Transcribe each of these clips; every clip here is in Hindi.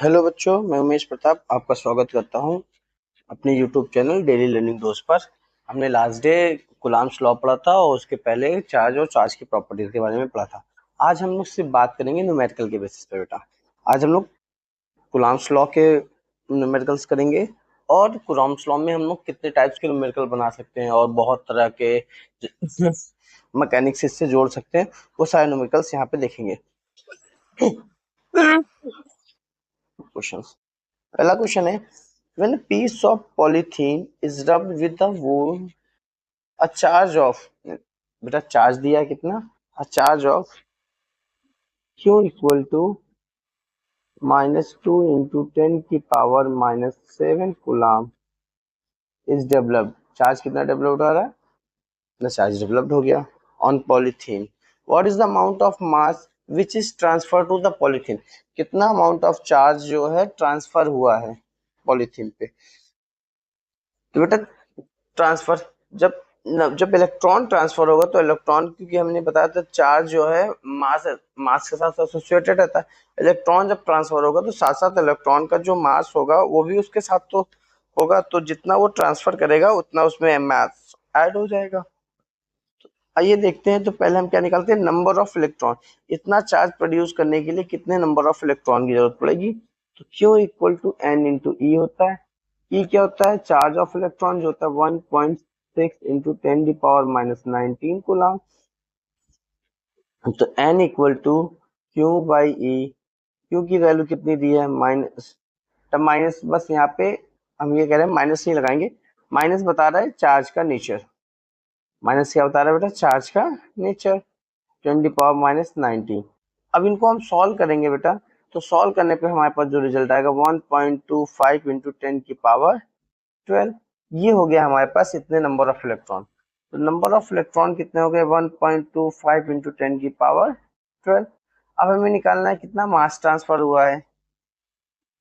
हेलो बच्चों, मैं उमेश प्रताप आपका स्वागत करता हूं अपने यूट्यूब चैनल डेली लर्निंग दोस्त पर। हमने लास्ट डे कूलम्ब्स लॉ पढ़ा था और उसके पहले चार्ज और चार्ज की प्रॉपर्टीज के बारे में पढ़ा था। आज हम लोग सिर्फ बात करेंगे न्यूमेरिकल के बेसिस पे बेटा। आज हम लोग कूलम्ब्स लॉ के न्यूमेरिकल्स करेंगे और कूलम्ब्स लॉ में हम लोग कितने टाइप्स के न्यूमेरिकल बना सकते हैं और बहुत तरह के मैकेनिक्स इससे जोड़ सकते हैं। वो सारे न्यूमेरिकल्स यहाँ पे देखेंगे। क्वेश्चन, पहला क्वेश्चन है, when a piece of polythene is rubbed with the wool, a charge of, बेटा चार्ज दिया है कितना, a charge of q equal to -2 into 10 की power -7 coulomb is developed. Charge कितना डेवलप्ड हो रहा है, ना चार्ज डेवलप्ड हो गया on polythene. What is the amount of mass which is transfer to the polythene, कितना अमाउंट ऑफ चार्ज जो है ट्रांसफर हुआ है पॉलीथीन पे। तो बेटा ट्रांसफर, जब जब इलेक्ट्रॉन ट्रांसफर होगा तो इलेक्ट्रॉन, क्योंकि हमने बताया था चार्ज जो है मास मास के साथ एसोसिएटेड रहता है। इलेक्ट्रॉन जब ट्रांसफर होगा तो साथ साथ इलेक्ट्रॉन का जो मास होगा वो भी उसके साथ तो होगा, तो जितना वो ट्रांसफर करेगा उतना उसमें मास ऐड हो जाएगा। आइए देखते हैं, तो पहले हम क्या निकालते हैं, नंबर ऑफ इलेक्ट्रॉन। इतना चार्ज प्रोड्यूस करने के लिए कितने नंबर ऑफ इलेक्ट्रॉन की जरूरत पड़ेगी, तो Q equal to N into E होता है। ई क्या होता है, चार्ज ऑफ इलेक्ट्रॉन जो होता है 1.6 इंटू 10⁻⁻19 कूलम। तो n equal to q by e, q की वैल्यू कितनी दी है माइनस, तब माइनस बस यहाँ पे हम ये कह रहे हैं माइनस नहीं लगाएंगे, माइनस बता रहा है चार्ज का नेचर। माइनस क्या बता रहा है बेटा, चार्ज का नेचर 10⁻⁻19। अब इनको हम सॉल्व करेंगे बेटा, तो सॉल्व करने पे हमारे पास जो रिजल्ट आएगा 1.25 इंटू 10⁻12, ये हो गया हमारे पास इतने नंबर ऑफ इलेक्ट्रॉन। तो नंबर ऑफ इलेक्ट्रॉन कितने हो गए, 1.25 इंटू 10⁻12। अब हमें निकालना है कितना मास ट्रांसफर हुआ है,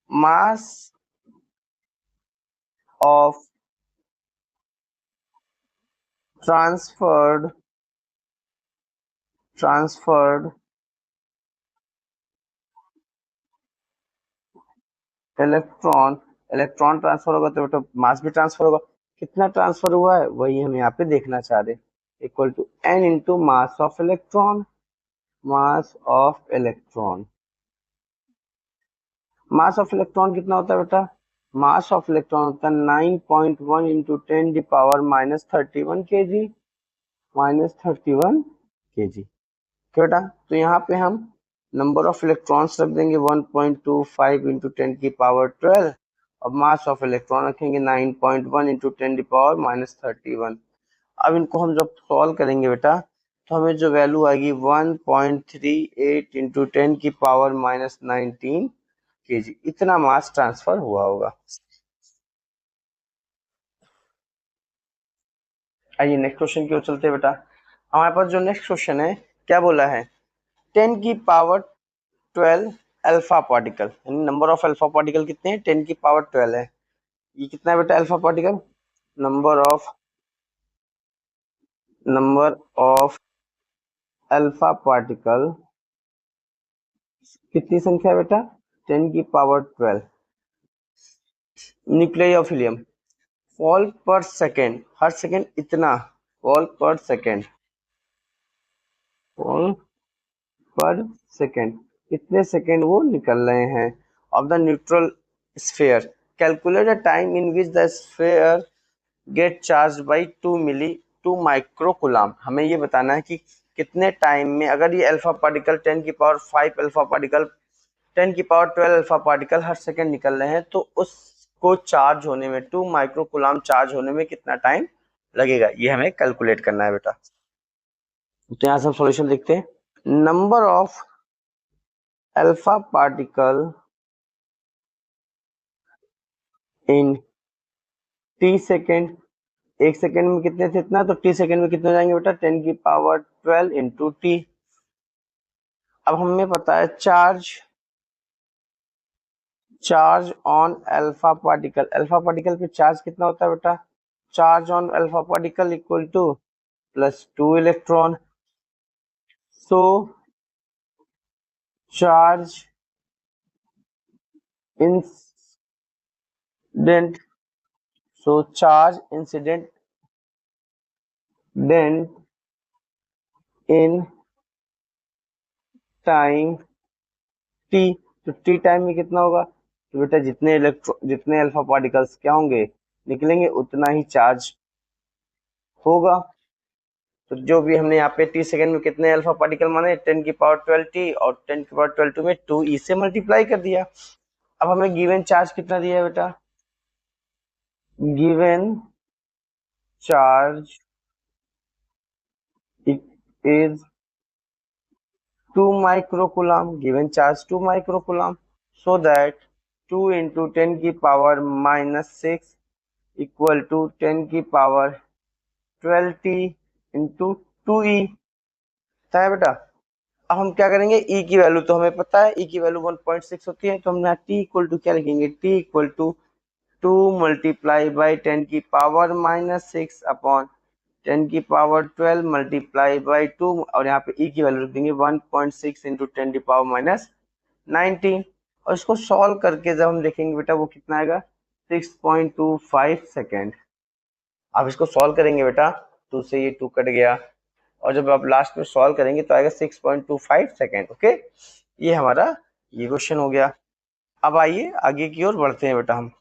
mass of transferred electron. Electron transfer होगा तो बेटा मास भी ट्रांसफर होगा, कितना ट्रांसफर हुआ है वही हम यहाँ पे देखना चाह रहे हैं। Equal to N into mass of electron, mass of electron. Mass of electron कितना होता है बेटा, मास ऑफ इलेक्ट्रॉन होता है 9.1 इंटू 10⁻31 केजी, -31 केजी। बेटा तो यहाँ पे हम नंबर ऑफ इलेक्ट्रॉन्स रख देंगे 1.25 इंटू 10⁻12 और मास ऑफ इलेक्ट्रॉन रखेंगे 9.1 इंटू 10⁻31। अब इनको हम जब सॉल्व करेंगे बेटा, तो हमें जो वैल्यू आएगी 1.38 इंटू 10⁻⁻19 केजी, इतना मास ट्रांसफर हुआ होगा। आइए नेक्स्ट क्वेश्चन की ओर चलते हैं बेटा। हमारे पास जो नेक्स्ट क्वेश्चन है, क्या बोला है, 10⁻12 अल्फा पार्टिकल, यानी नंबर ऑफ अल्फा पार्टिकल कितने हैं, 10⁻12 है। ये कितना है बेटा alpha particle, number of alpha particle कितनी संख्या है बेटा, 10⁻12। न्यूक्लियर ऑफ हीलियम, फॉल पर सेकेंड, हर सेकेंड इतना, फॉल पर सेकेंड, फॉल पर सेकेंड, कितने सेकेंड वो निकल रहे हैं of the neutral sphere. Calculate the time in which the sphere gate charge by 2 micro coulomb. हमें ये बताना है कि कितने टाइम में, अगर ये alpha particle 10⁻5 alpha particle 10⁻12 alpha particle हर सेकेंड निकल रहे हैं, तो उसको चार्ज होने में 2 माइक्रो कूलम चार्ज होने में कितना टाइम लगेगा, ये हमें कैलकुलेट करना है बेटा। तो यहाँ से हम सॉल्यूशन देखते हैं, number of alpha particle in T second, एक सेकेंड में कितने थे इतना, तो टी सेकेंड में कितने हो जाएंगे बेटा, 10⁻12 इंटू टी। अब हमें पता है चार्ज ऑन अल्फा पार्टिकल पे चार्ज कितना होता है बेटा, charge on alpha particle equal to +2 electron. So charge incident, so charge incident dent in time t, तो t टाइम में कितना होगा, तो बेटा जितने अल्फा पार्टिकल्स क्या होंगे, निकलेंगे, उतना ही चार्ज होगा। तो जो भी हमने यहाँ पे टी सेकंड में कितने अल्फा पार्टिकल माने, 10⁻12t, और 10⁻12 में 2e से मल्टीप्लाई कर दिया। अब हमें गिवन चार्ज कितना दिया है बेटा, given charge is 2 microcoulomb, given charge 2 microcoulomb, so that 2 into 10 की पावर -6 इक्वल टू 10 की पावर 12t इंटू 2e था बेटा। अब हम क्या करेंगे, e की वैल्यू तो हमें पता है, e की वैल्यू 1.6 होती है, तो हम यहाँ t इक्वल टू क्या लिखेंगे, t equal to 2 multiply by 10 की पावर -6 अपॉन 10 की पावर 12 मल्टीप्लाई बाई 2, और यहाँ पे e की वैल्यू रख देंगे 1.6 इंटू 10 की पावर -19, और इसको सॉल्व करके जब हम देखेंगे बेटा वो कितना आएगा, 6.25 सेकेंड। आप इसको सॉल्व करेंगे बेटा, 2 से ये 2 कट गया, और जब आप लास्ट में सॉल्व करेंगे तो आएगा 6.25 सेकेंड। ओके, ये हमारा ये क्वेश्चन हो गया। अब आइए आगे की ओर बढ़ते हैं बेटा। हम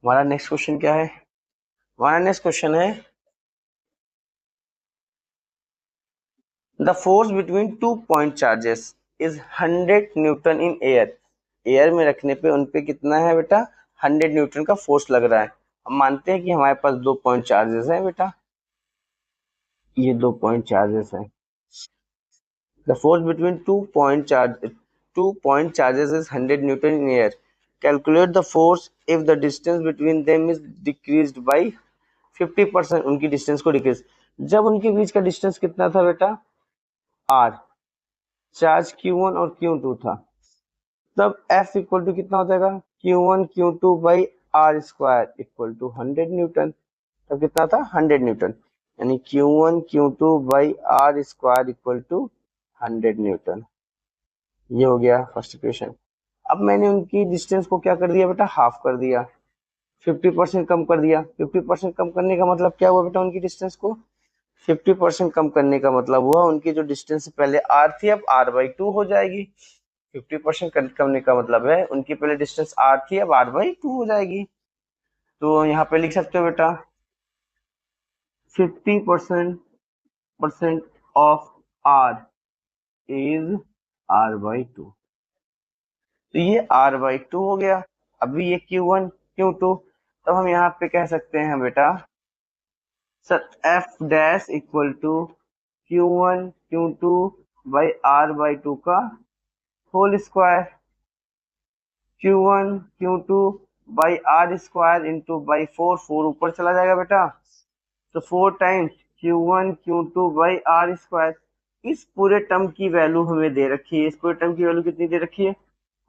हमारा नेक्स्ट क्वेश्चन क्या है, हमारा नेक्स्ट क्वेश्चन है the force between 2 point charges is 100 Newton in air. Air में रखने पे उन पे कितना है बेटा, 100 न्यूटन का फोर्स लग रहा है। हम मानते हैं कि हमारे पास 2 पॉइंट चार्जेस हैं बेटा, ये 2 पॉइंट चार्जेस हैं। The force between 2 point charges is 100 Newton in air. Calculate the force if the distance between them is decreased by 50%. उनकी डिस्टेंस को डिक्रीज, जब उनके बीच का डिस्टेंस कितना था बेटा, r, चार्ज q1 और q2 था, तब F इक्वल टू कितना हो जाएगा, q1 q2 by are square equal to 100 newton. तब कितना था, 100 न्यूटन, यानी q1 q2 by are square equal to 100 newton. ये हो गया फर्स्ट इक्वेशन। अब मैंने उनकी डिस्टेंस को क्या कर दिया बेटा, हाफ कर दिया, 50% कम कर दिया। 50% कम करने का मतलब क्या हुआ बेटा, उनकी डिस्टेंस को 50% कम करने का मतलब हुआ उनकी जो डिस्टेंस पहले r थी अब r/2 हो जाएगी। 50% कम करने का मतलब है उनकी पहले डिस्टेंस r थी अब r/2 हो जाएगी। तो यहाँ पे लिख सकते हो बेटा 50% ऑफ r इज r/2, तो ये r/2 हो गया। अभी ये q1 q2, तब हम यहाँ पे कह सकते हैं बेटा sir f dash equal to q1 q2 by r/2 का whole square, q1 q2 by are square into by 4 ऊपर चला जाएगा बेटा, तो 4 times q1 q2 by are square. इस पूरे टर्म की वैल्यू हमें दे रखी है, इस पूरे टर्म की वैल्यू कितनी दे रखी है,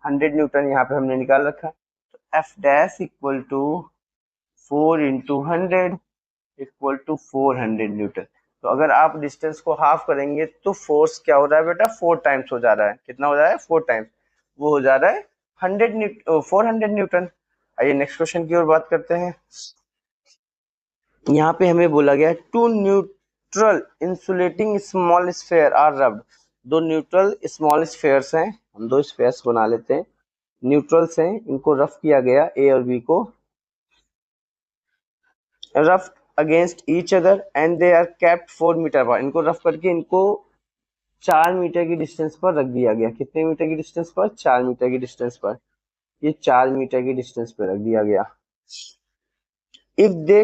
100 न्यूटन यहाँ पे हमने निकाल रखा है। तो F dash equal to 4 into 100 equal to 400 newton. तो अगर आप डिस्टेंस को हाफ करेंगे तो फोर्स क्या हो रहा है बेटा, 4 टाइम्स हो जा रहा है। कितना हो रहा है, 4 टाइम्स, वो हो जा रहा है 400 न्यूटन। आइए नेक्स्ट क्वेश्चन की ओर बात करते हैं। यहाँ पे हमें बोला गया two neutral insulating small sphere are rubbed. दो न्यूट्रल स्मॉल स्फेयर्स हैं, हम दो स्फेयर्स बना लेते हैं, न्यूट्रल्स हैं, इनको रफ किया गया, ए और बी को rough against each other and they are kept 4 metre पर। इनको रफ करके इनको 4 मीटर की डिस्टेंस पर रख दिया गया। कितने मीटर की डिस्टेंस पर, 4 मीटर की डिस्टेंस पर, ये 4 मीटर की डिस्टेंस पर रख दिया गया। If they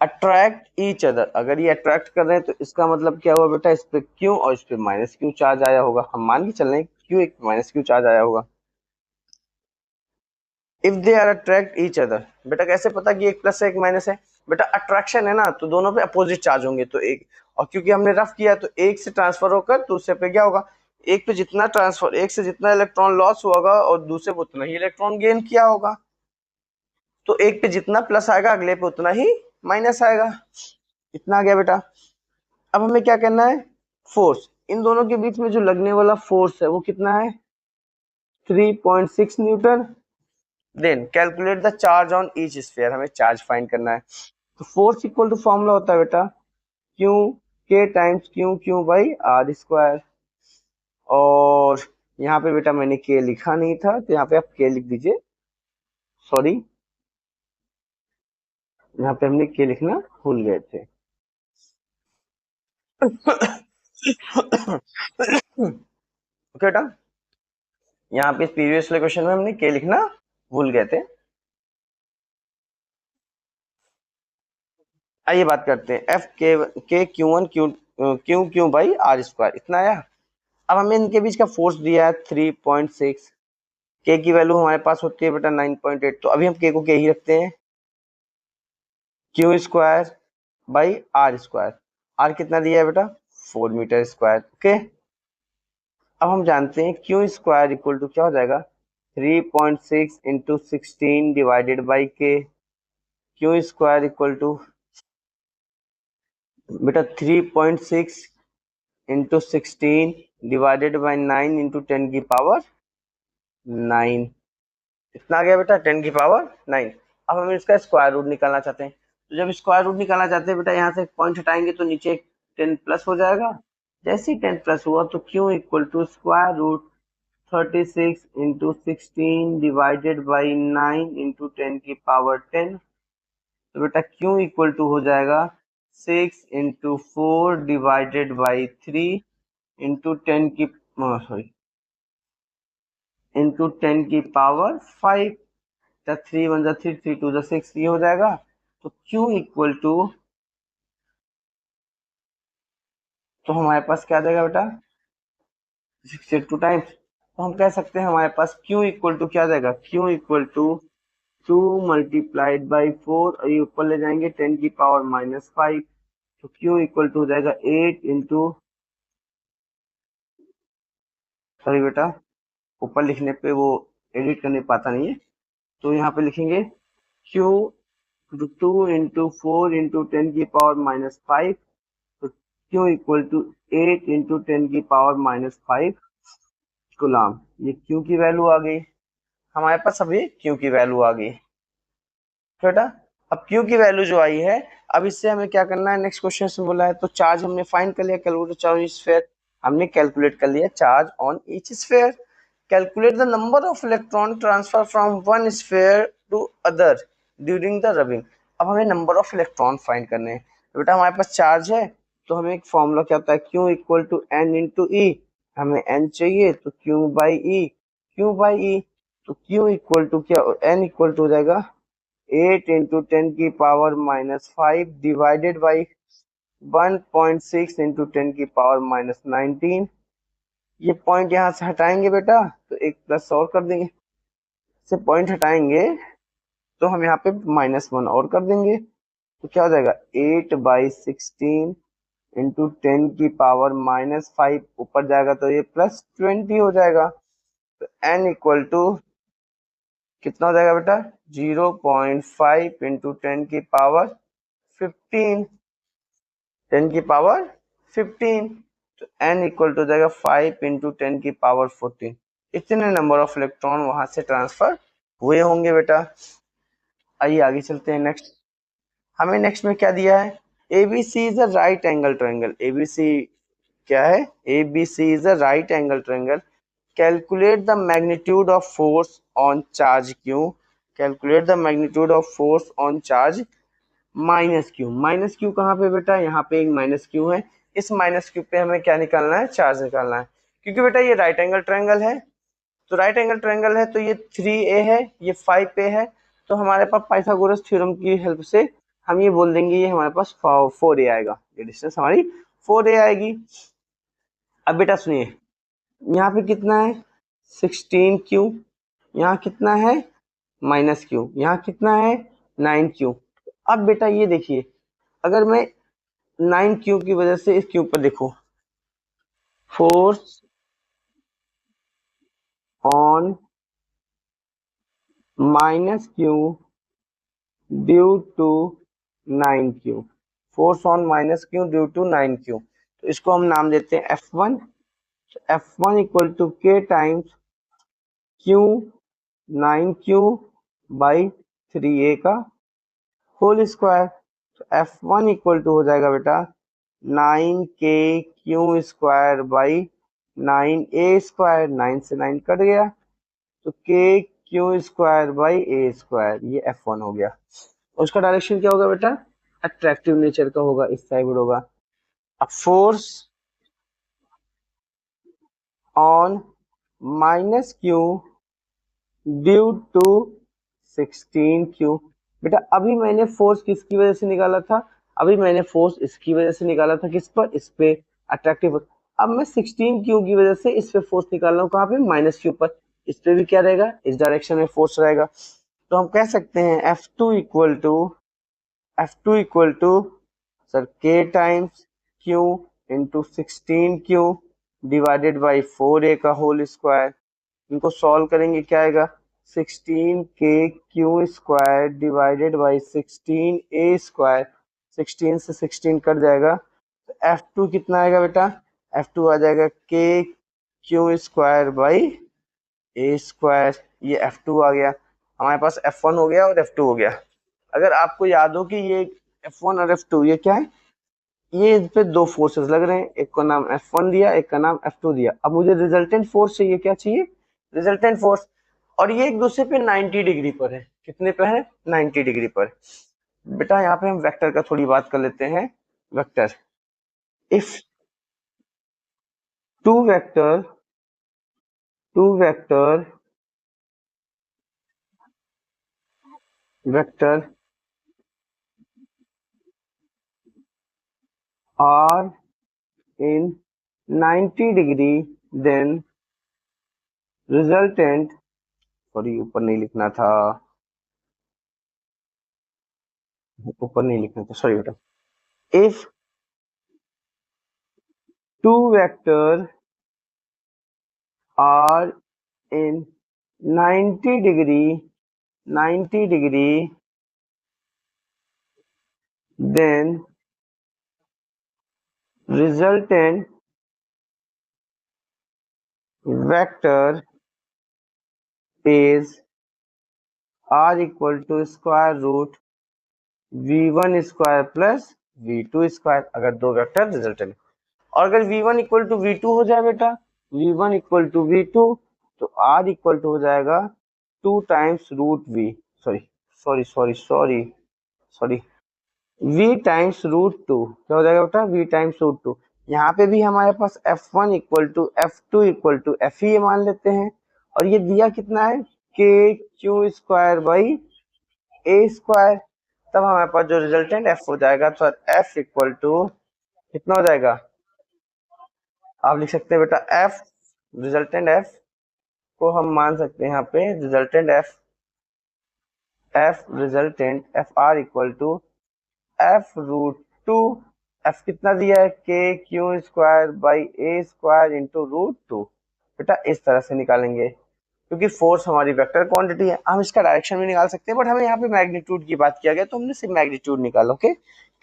attract each other, अगर ये अट्रैक्ट कर रहे हैं तो इसका मतलब क्या हुआ बेटा, इस पे क्यू और इस पे माइनस क्यू चार्ज आया होगा। हम मान के चल रहे हैं क्यू एक माइनस क्यू चार्ज आया होगा। If they are attract each other, बेटा कैसे पता कि एक प्लस है एक माइनस है, बेटा अट्रैक्शन है ना, तो दोनों पे अपोजिट चार्ज होंगे, तो एक, और क्योंकि हमने रफ किया तो एक से ट्रांसफर होकर दूसरे पे क्या होगा, एक पे जितना ट्रांसफर, एक से जितना इलेक्ट्रॉन लॉस होगा और दूसरे पे उतना ही इलेक्ट्रॉन गेन किया होगा। तो एक पे जितना प्लस आएगा अगले पे उतना ही माइनस आएगा। इतना आ गया बेटा। अब हमें क्या करना है, फोर्स, इन दोनों के बीच में जो लगने वाला फोर्स है वो कितना है, 3.6 newton. Then calculate the charge on each sphere, हमें चार्ज फाइंड करना है। तो फोर्स इक्वल टू फॉर्मूला होता है बेटा q K times q Q by are square. और यहाँ पे बेटा मैंने के लिखा नहीं था, तो यहाँ पे आप के लिख दीजिए, सॉरी यहाँ पे हमने के लिखना भूल गए थे। ओके बेटा, यहाँ पे प्रीवियस क्वेश्चन में हमने के लिखना भूल गए थे। आइए बात करते हैं F K q one q Q by are square, इतना आया। अब हमें इनके बीच का फोर्स दिया है 3.6, के की वैल्यू हमारे पास होती है बेटा 9.8, तो अभी हम के को के ही रखते हैं, q square by are square. R कितना दिया है बेटा 4 मीटर स्क्वायर। ओके, अब हम जानते हैं क्यू स्क्वायर इक्वल टू क्या हो जाएगा 3.6 इंटू 16 डिवाइडेड बाई के। क्यू स्क्वायर इक्वल टू बेटा 3.6 इंटू 16 डिवाइडेड बाई 9 इंटू 10 की पावर 9, इतना आ गया बेटा 10 की पावर 9। अब हम इसका स्क्वायर रूट निकालना चाहते हैं, तो जब स्क्वायर रूट निकालना चाहते हैं बेटा यहाँ से पॉइंट हटाएंगे तो नीचे 10 प्लस हो जाएगा। जैसे ही 10 प्लस हुआ तो q equal to square root 36 into 16 divided by 9 into 10 की पावर 10। तो बेटा क्यू इक्वल टू हो जाएगा 6 इंटू 4 डिवाइडेड बाई 3 इंटू 10 की सॉरी इंटू 10 की पावर 5। 3 1 जा 3 3 2 जा 6, ये हो जाएगा। तो Q इक्वल टू, तो हमारे पास क्या आ जाएगा बेटा 62 टाइम्स। तो हम कह सकते हैं हमारे पास Q इक्वल टू क्या आ जाएगा, Q equal to 2 multiplied by 4, ये ऊपर ले जाएंगे 10 की पावर -5, तो Q इक्वल टू हो जाएगा 8 इंटू, सॉरी बेटा ऊपर लिखने पे वो एडिट करने पाता नहीं है, तो यहाँ पे लिखेंगे Q 2 इंटू 4 इंटू 10 की पावर -5, तो Q इक्वल टू 8 इंटू 10 की पावर -5 गुलाम। ये Q की वैल्यू आ गई हमारे पास, अभी Q की वैल्यू आ गई बेटा। अब Q की वैल्यू जो आई है, अब इससे हमें क्या करना है, नेक्स्ट क्वेश्चन में बोला है तो चार्ज हमने फाइंड कर लिया, कैलकुलेट चार्ज स्फीयर, हमने कैलकुलेट कर लिया charge on each sphere. Calculate the number of electron transfer from one sphere to other during the rubbing. अब हमें नंबर ऑफ इलेक्ट्रॉन फाइंड करने हैं, तो बेटा हमारे पास चार्ज है, तो हमें एक फॉर्मूला क्या होता है Q equal to N into E, हमें N चाहिए तो Q by E, Q by E, तो Q इक्वल टू क्या, N इक्वल टू हो जाएगा 8 इंटू 10 की पावर -5 डिवाइडेड बाई 1.6 इंटू 10 की पावर -19। ये पॉइंट यहाँ से हटाएंगे बेटा तो एक प्लस और कर देंगे, से पॉइंट हटाएंगे तो हम यहाँ पे -1 और कर देंगे, तो क्या हो जाएगा 8/16 इंटू 10 की पावर -5, ऊपर जाएगा तो ये +20 हो जाएगा। तो n इक्वल टू कितना हो जाएगा बेटा 0.5 इंटू 10 की पावर 15, 10 की पावर 15, तो n इक्वल टू हो जाएगा 5 इंटू 10 की पावर 14। इतने नंबर ऑफ इलेक्ट्रॉन वहां से ट्रांसफर हुए होंगे बेटा। आइए आगे चलते हैं नेक्स्ट। हमें नेक्स्ट में क्या दिया है, ABC is a right angle triangle. ABC क्या है, ABC is a right angle triangle. Calculate the magnitude of force on charge Q। Calculate the magnitude of force on charge -Q। -Q कहाँ पे बेटा, यहाँ पे एक -Q है, इस -Q पे हमें क्या निकालना है, चार्ज निकालना है। क्योंकि बेटा ये राइट एंगल ट्रायंगल है, तो राइट एंगल ट्रायंगल है तो ये 3A है, ये 5A है, तो हमारे पास पाइथागोरस थ्योरम की हेल्प से हम ये बोल देंगे ये हमारे पास 4A आएगा, ये डिस्टेंस हमारी 4A आएगी। अब बेटा सुनिए, यहाँ पे कितना है 16Q, यहाँ कितना है -Q, यहाँ कितना है 9Q। अब बेटा ये देखिए, अगर मैं 9Q की वजह से इस Q पर देखो, force on -Q due to 9Q, force on -Q due to 9Q, तो इसको हम नाम देते हैं F1। F1 equal to K times q 9Q by 3A का होल स्क्वायर। तो F1 इक्वल टू हो जाएगा बेटा 9K square by 9A square, 9 से 9 कट गया तो KQ square by A square, ये F1 हो गया। उसका डायरेक्शन क्या होगा बेटा, अट्रैक्टिव नेचर का होगा, इस साइड होगा। अब force on minus q due to 16Q। बेटा अभी मैंने फोर्स किसकी वजह से निकाला था, अभी मैंने फोर्स इसकी वजह से निकाला था, किस पर, इस पे, अट्रैक्टिव। अब मैं 16Q की वजह से इस पे फोर्स निकाल रहा हूँ, कहाँ पे, माइनस क्यू पर। इस पे भी क्या रहेगा, इस डायरेक्शन में फोर्स रहेगा। तो हम कह सकते हैं F2 equal to sir K times Q into 16Q divided by 4A का होल स्क्वायर। इनको सॉल्व करेंगे क्या आएगा, 16KQ square divided by 16A square, 16 से 16 कट जाएगा तो F2 कितना आएगा बेटा, F2 आ जाएगा KQ square by A square. ये F2 आ गया, हमारे पास F1 हो गया और F2 हो गया। अगर आपको याद हो कि ये F1 और F2 ये क्या है, ये इस पे दो फोर्सेस लग रहे हैं, एक का नाम F1 दिया, एक का नाम F2 दिया। अब मुझे रिजल्टेंट फोर्स चाहिए, क्या चाहिए, रिजल्टेंट फोर्स। और ये एक दूसरे पे 90 डिग्री पर है, कितने पे है, 90 डिग्री पर। बेटा यहाँ पे हम वेक्टर का थोड़ी बात कर लेते हैं। Vector, if two vector vector are in 90 degree then resultant, sorry ऊपर नहीं लिखना था, सॉरी बेटा। If two vector are in 90 degree then resultant vector is r equal to square root v1 square plus v2 square, अगर दो वेक्टर रिजल्टेंट। और अगर v1 इक्वल टू v2 हो जाए बेटा, v1 इक्वल टू v2, तो r इक्वल टू हो जाएगा 2 times root v, sorry sorry sorry sorry sorry v times root two, क्या हो जाएगा बेटा, v टाइम्स रूट टू। यहाँ पे भी हमारे पास F1 equal to F2 equal to F ही मान लेते हैं, और ये दिया कितना है, के Q square by A square. तब हमारे पास जो रिजल्टेंट F हो जाएगा, तो F इक्वल टू कितना हो जाएगा, आप लिख सकते हैं बेटा F, रिजल्टेंट F को हम मान सकते हैं यहाँ पे resultant F resultant F R equal to F root two, F कितना दिया है, के Q square by A square into root two. बेटा इस तरह से निकालेंगे, क्योंकि फोर्स हमारी वेक्टर क्वांटिटी है, हम इसका डायरेक्शन भी निकाल सकते हैं, बट हमें यहाँ पे मैग्नीट्यूड की बात किया गया तो हमने सिर्फ मैग्नीट्यूड निकाला। Okay,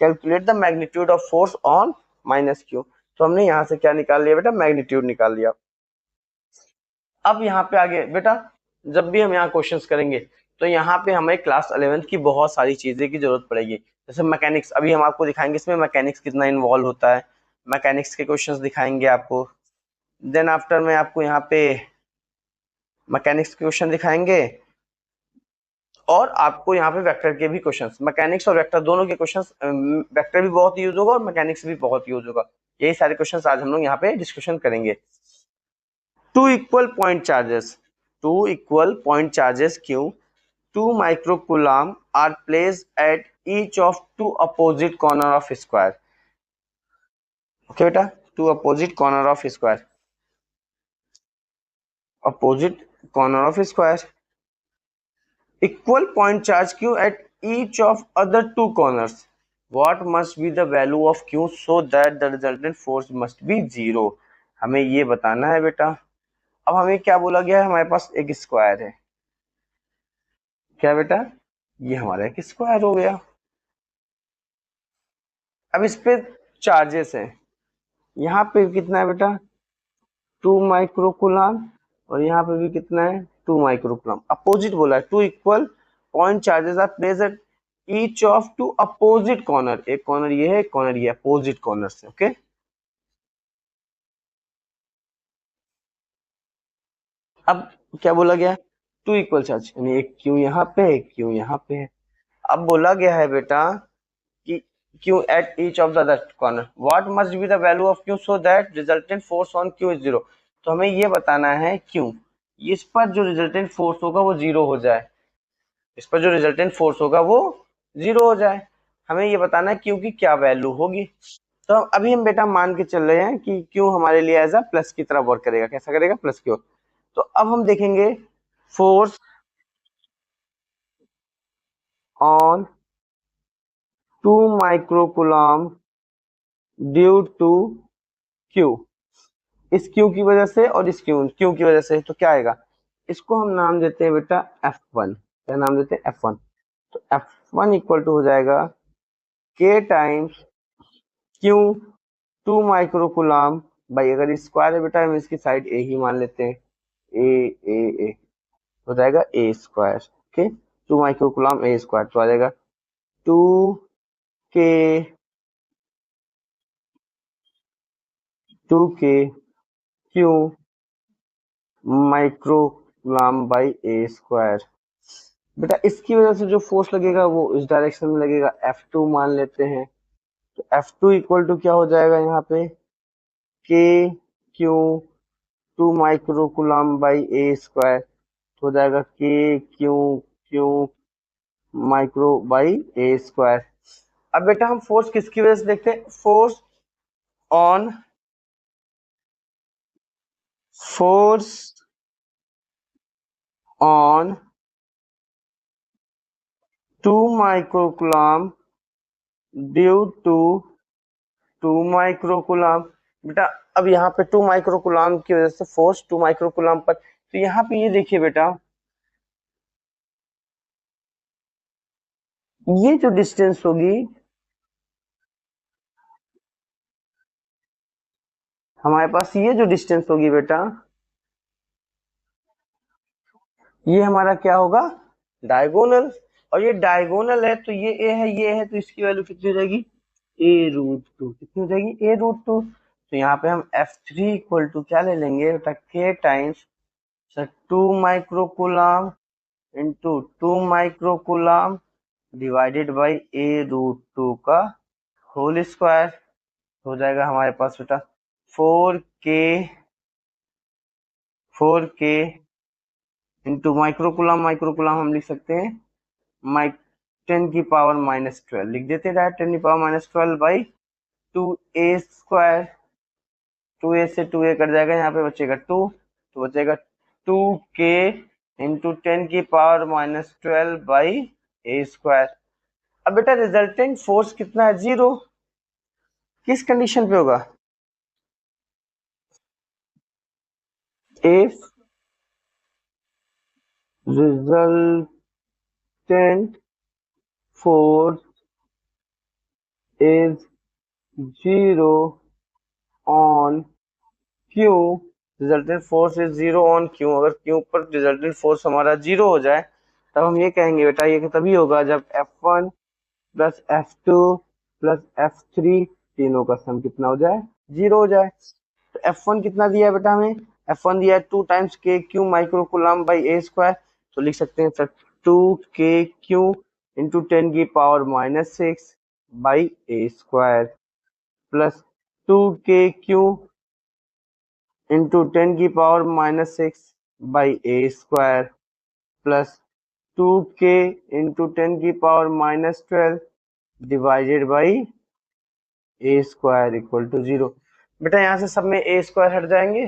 calculate the magnitude of force on minus Q, तो हमने यहाँ से क्या निकाल लिया बेटा, मैग्नीट्यूड निकाल लिया। अब यहाँ पे आगे बेटा, जब भी हम यहाँ क्वेश्चंस करेंगे तो यहाँ पे हमें क्लास 11th की बहुत सारी चीजें की जरूरत पड़ेगी। जैसे मैकेनिक्स, अभी हम आपको दिखाएंगे इसमें मैकेनिक्स कितना इन्वॉल्व होता है, मैकेनिक्स के क्वेश्चंस दिखाएंगे आपको। देन आफ्टर में आपको यहाँ पे मैकेनिक्स के क्वेश्चन दिखाएंगे, और आपको यहाँ पे वेक्टर के भी क्वेश्चंस, मैकेनिक्स और वेक्टर दोनों के क्वेश्चंस, वेक्टर भी बहुत यूज होगा और मैकेनिक्स भी बहुत यूज होगा। यही सारे क्वेश्चंस आज हम लोग यहाँ पे डिस्कशन करेंगे। टू इक्वल पॉइंट चार्जेस क्यों 2 microcoulomb are placed at each of two opposite corner of square. Okay बेटा, two opposite corner of square, opposite corner of square, equal point charge q at each of other two corners. What must be the value of q so that the resultant force must be 0? हमें ये बताना है बेटा। अब हमें क्या बोला गया है, हमारे पास एक स्क्वायर है, क्या बेटा, ये हमारा एक स्क्वायर हो गया। अब इस पे चार्जेस हैं, यहाँ पे कितना है बेटा, 2 माइक्रोकुलाम, और यहाँ पे भी कितना है 2 माइक्रोकुलम। अपोजिट बोला है, 2 equal point charges are placed at each of 2 opposite corner. एक कॉर्नर ये है, एक कॉर्नर ये, अपोजिट कॉर्नर से। ओके, अब क्या बोला गया, 2 इक्वल चार्ज, यानी एक क्यू यहाँ पे, एक क्यू यहाँ पे है। अब बोला गया है बेटा कि Q at each of the other corner. What must be the value of Q so that resultant force on Q is zero? तो हमें ये बताना है Q, इस पर जो रिजल्टेंट फोर्स होगा वो जीरो हो जाए, इस पर जो रिजल्टेंट फोर्स होगा वो जीरो हो जाए। हमें ये बताना है Q की क्या वैल्यू होगी। तो अभी हम बेटा मान के चल रहे हैं कि Q हमारे लिए एज अ प्लस की तरह वर्क करेगा। कैसा करेगा, प्लस की ओर। तो अब हम देखेंगे force on 2 microcoulomb due to Q, इस Q की वजह से और इस Q की वजह से। तो क्या आएगा, इसको हम नाम देते हैं बेटा F1। क्या नाम देते हैं, F1। तो F1 इक्वल टू हो जाएगा K टाइम्स Q 2 माइक्रोकुलम भाई, अगर स्क्वायर है बेटा हम इसकी साइड A ही मान लेते हैं, ए हो जाएगा A square. Okay, 2 microcoulomb A square, तो आ जाएगा 2K 2K Q microcoulomb by A square. बेटा इसकी वजह से जो फोर्स लगेगा वो इस डायरेक्शन में लगेगा, F2 मान लेते हैं। तो F2 इक्वल टू क्या हो जाएगा यहाँ पे, K Q 2 microcoulomb by A square, हो जाएगा K Q micro by A square. अब बेटा हम फोर्स किसकी वजह से देखते हैं, force on force on 2 microcoulomb due to 2 microcoulomb. बेटा अब यहाँ पे 2 माइक्रोकुलम की वजह से फोर्स 2 माइक्रोकुलम पर, तो यहाँ पे ये देखिए बेटा, ये जो डिस्टेंस होगी हमारे पास, ये जो डिस्टेंस होगी बेटा, ये हमारा क्या होगा, डायगोनल। और ये डायगोनल है तो ये ए है, ये है, तो इसकी वैल्यू कितनी हो जाएगी, a√2। कितनी हो जाएगी, a√2। तो यहाँ पे हम F3 इक्वल टू क्या ले लेंगे बेटा, K times 2 microcoulomb into 2 microcoulomb divided by a√2 का होल स्क्वायर। हो जाएगा हमारे पास बेटा 4K इंटू माइक्रोकुलम, माइक्रोकुलम हम लिख सकते हैं माइक 10 की पावर -12 लिख देते हैं डायरेक्ट, 10 की power -12 by 2a square. 2a से 2a कट जाएगा, यहाँ पे बचेगा 2, तो बचेगा 2K इंटू 10 की पावर -12 बाई a स्क्वायर। अब बेटा रिजल्टेंट फोर्स कितना है, जीरो। किस कंडीशन पे होगा, if resultant force is zero on Q. Resultant force is zero on Q, अगर क्यू पर रिजल्टेंट फोर्स हमारा जीरो हो जाए तब हम ये कहेंगे बेटा ये तभी होगा जब F1 plus F2 plus F3 तीनों का सम कितना हो जाए, जीरो हो जाए। तो F1 कितना दिया है बेटा हमें, F1 दिया है 2 times K Q microcoulomb by A square. तो लिख सकते हैं सर 2K Q इंटू 10 की power -6 by A square plus 2K Q into 10 की power -6 by A square plus 2K into 10 की power -12 divided by A square equal to zero. बेटा यहाँ से सब में A स्क्वायर हट जाएंगे,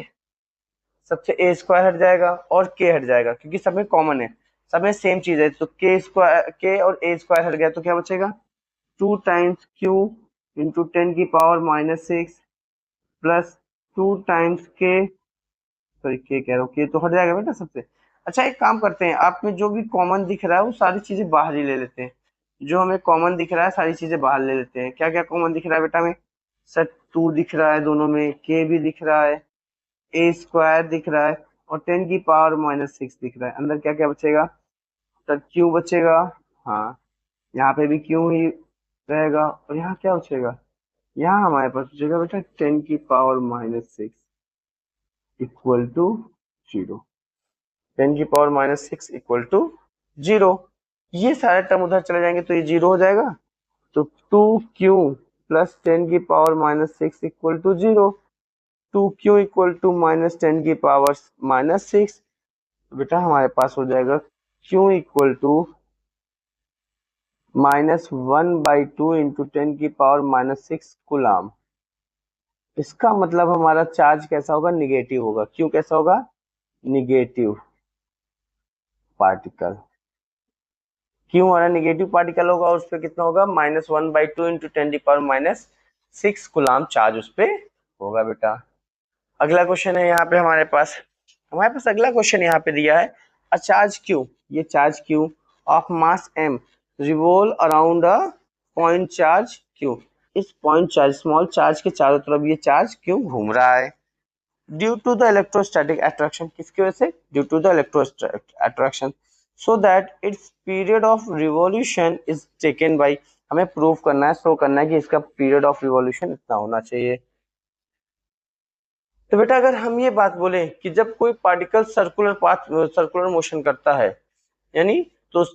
सबसे A स्क्वायर हट जाएगा और K हट जाएगा क्योंकि सब में कॉमन है, सब में सेम चीज है। तो K स्क्वायर, K और A स्क्वायर हट गया तो क्या बचेगा, 2 टाइम्स Q इंटू 10 की power -6 plus 2 times K, sorry K कह रहा हूँ, K तो हट जाएगा बेटा सबसे। अच्छा एक काम करते हैं, आप में जो भी कॉमन दिख रहा है वो सारी चीजें बाहर ही ले लेते हैं। जो हमें कॉमन दिख रहा है सारी चीजें बाहर ले लेते हैं। क्या क्या कॉमन दिख रहा है बेटा हमें, सर 2 दिख रहा है दोनों में, K भी दिख रहा है, A स्क्वायर दिख रहा है और 10⁻⁻6 दिख रहा है, अंदर क्या क्या बचेगा, तो क्यू बचेगा, हाँ यहाँ पे भी क्यू ही रहेगा, और यहाँ क्या बचेगा, यहाँ हमारे पास बचेगा बेटा 10⁻⁻6 इक्वल टू 0। 10⁻⁻6 equal to 0। ये सारे टर्म उधर चले जाएंगे तो ये 0 हो जाएगा, तो 2q plus 10⁻⁻6 equal to 0। 2q equal to minus 10⁻⁻6, बेटा हमारे पास हो जाएगा q equal to -1/2 into 10⁻⁻6 coulomb. इसका मतलब हमारा चार्ज कैसा होगा, निगेटिव होगा। क्यों कैसा होगा, निगेटिव पार्टिकल। क्यों हमारा निगेटिव पार्टिकल होगा, उस पर कितना होगा, -1/2 इंटू 10⁻⁻6 कूलाम चार्ज उस पर होगा बेटा। अगला क्वेश्चन है यहाँ पे हमारे पास अगला क्वेश्चन यहाँ पे दिया है, अ चार्ज क्यू, ये charge Q of mass m revolve around a point charge Q. इस पॉइंट चार्ज, स्मॉल चार्ज के चारों तरफ ये चार्ज क्यों घूम रहा है, due to the electrostatic attraction, किसकी वजह से, due to the electrostatic attraction, so that its period of revolution is taken by, हमें प्रूव करना है, शो करना है कि इसका पीरियड ऑफ रिवॉल्यूशन इतना होना चाहिए। तो बेटा अगर हम ये बात बोले कि जब कोई पार्टिकल सर्कुलर मोशन करता है, यानी तो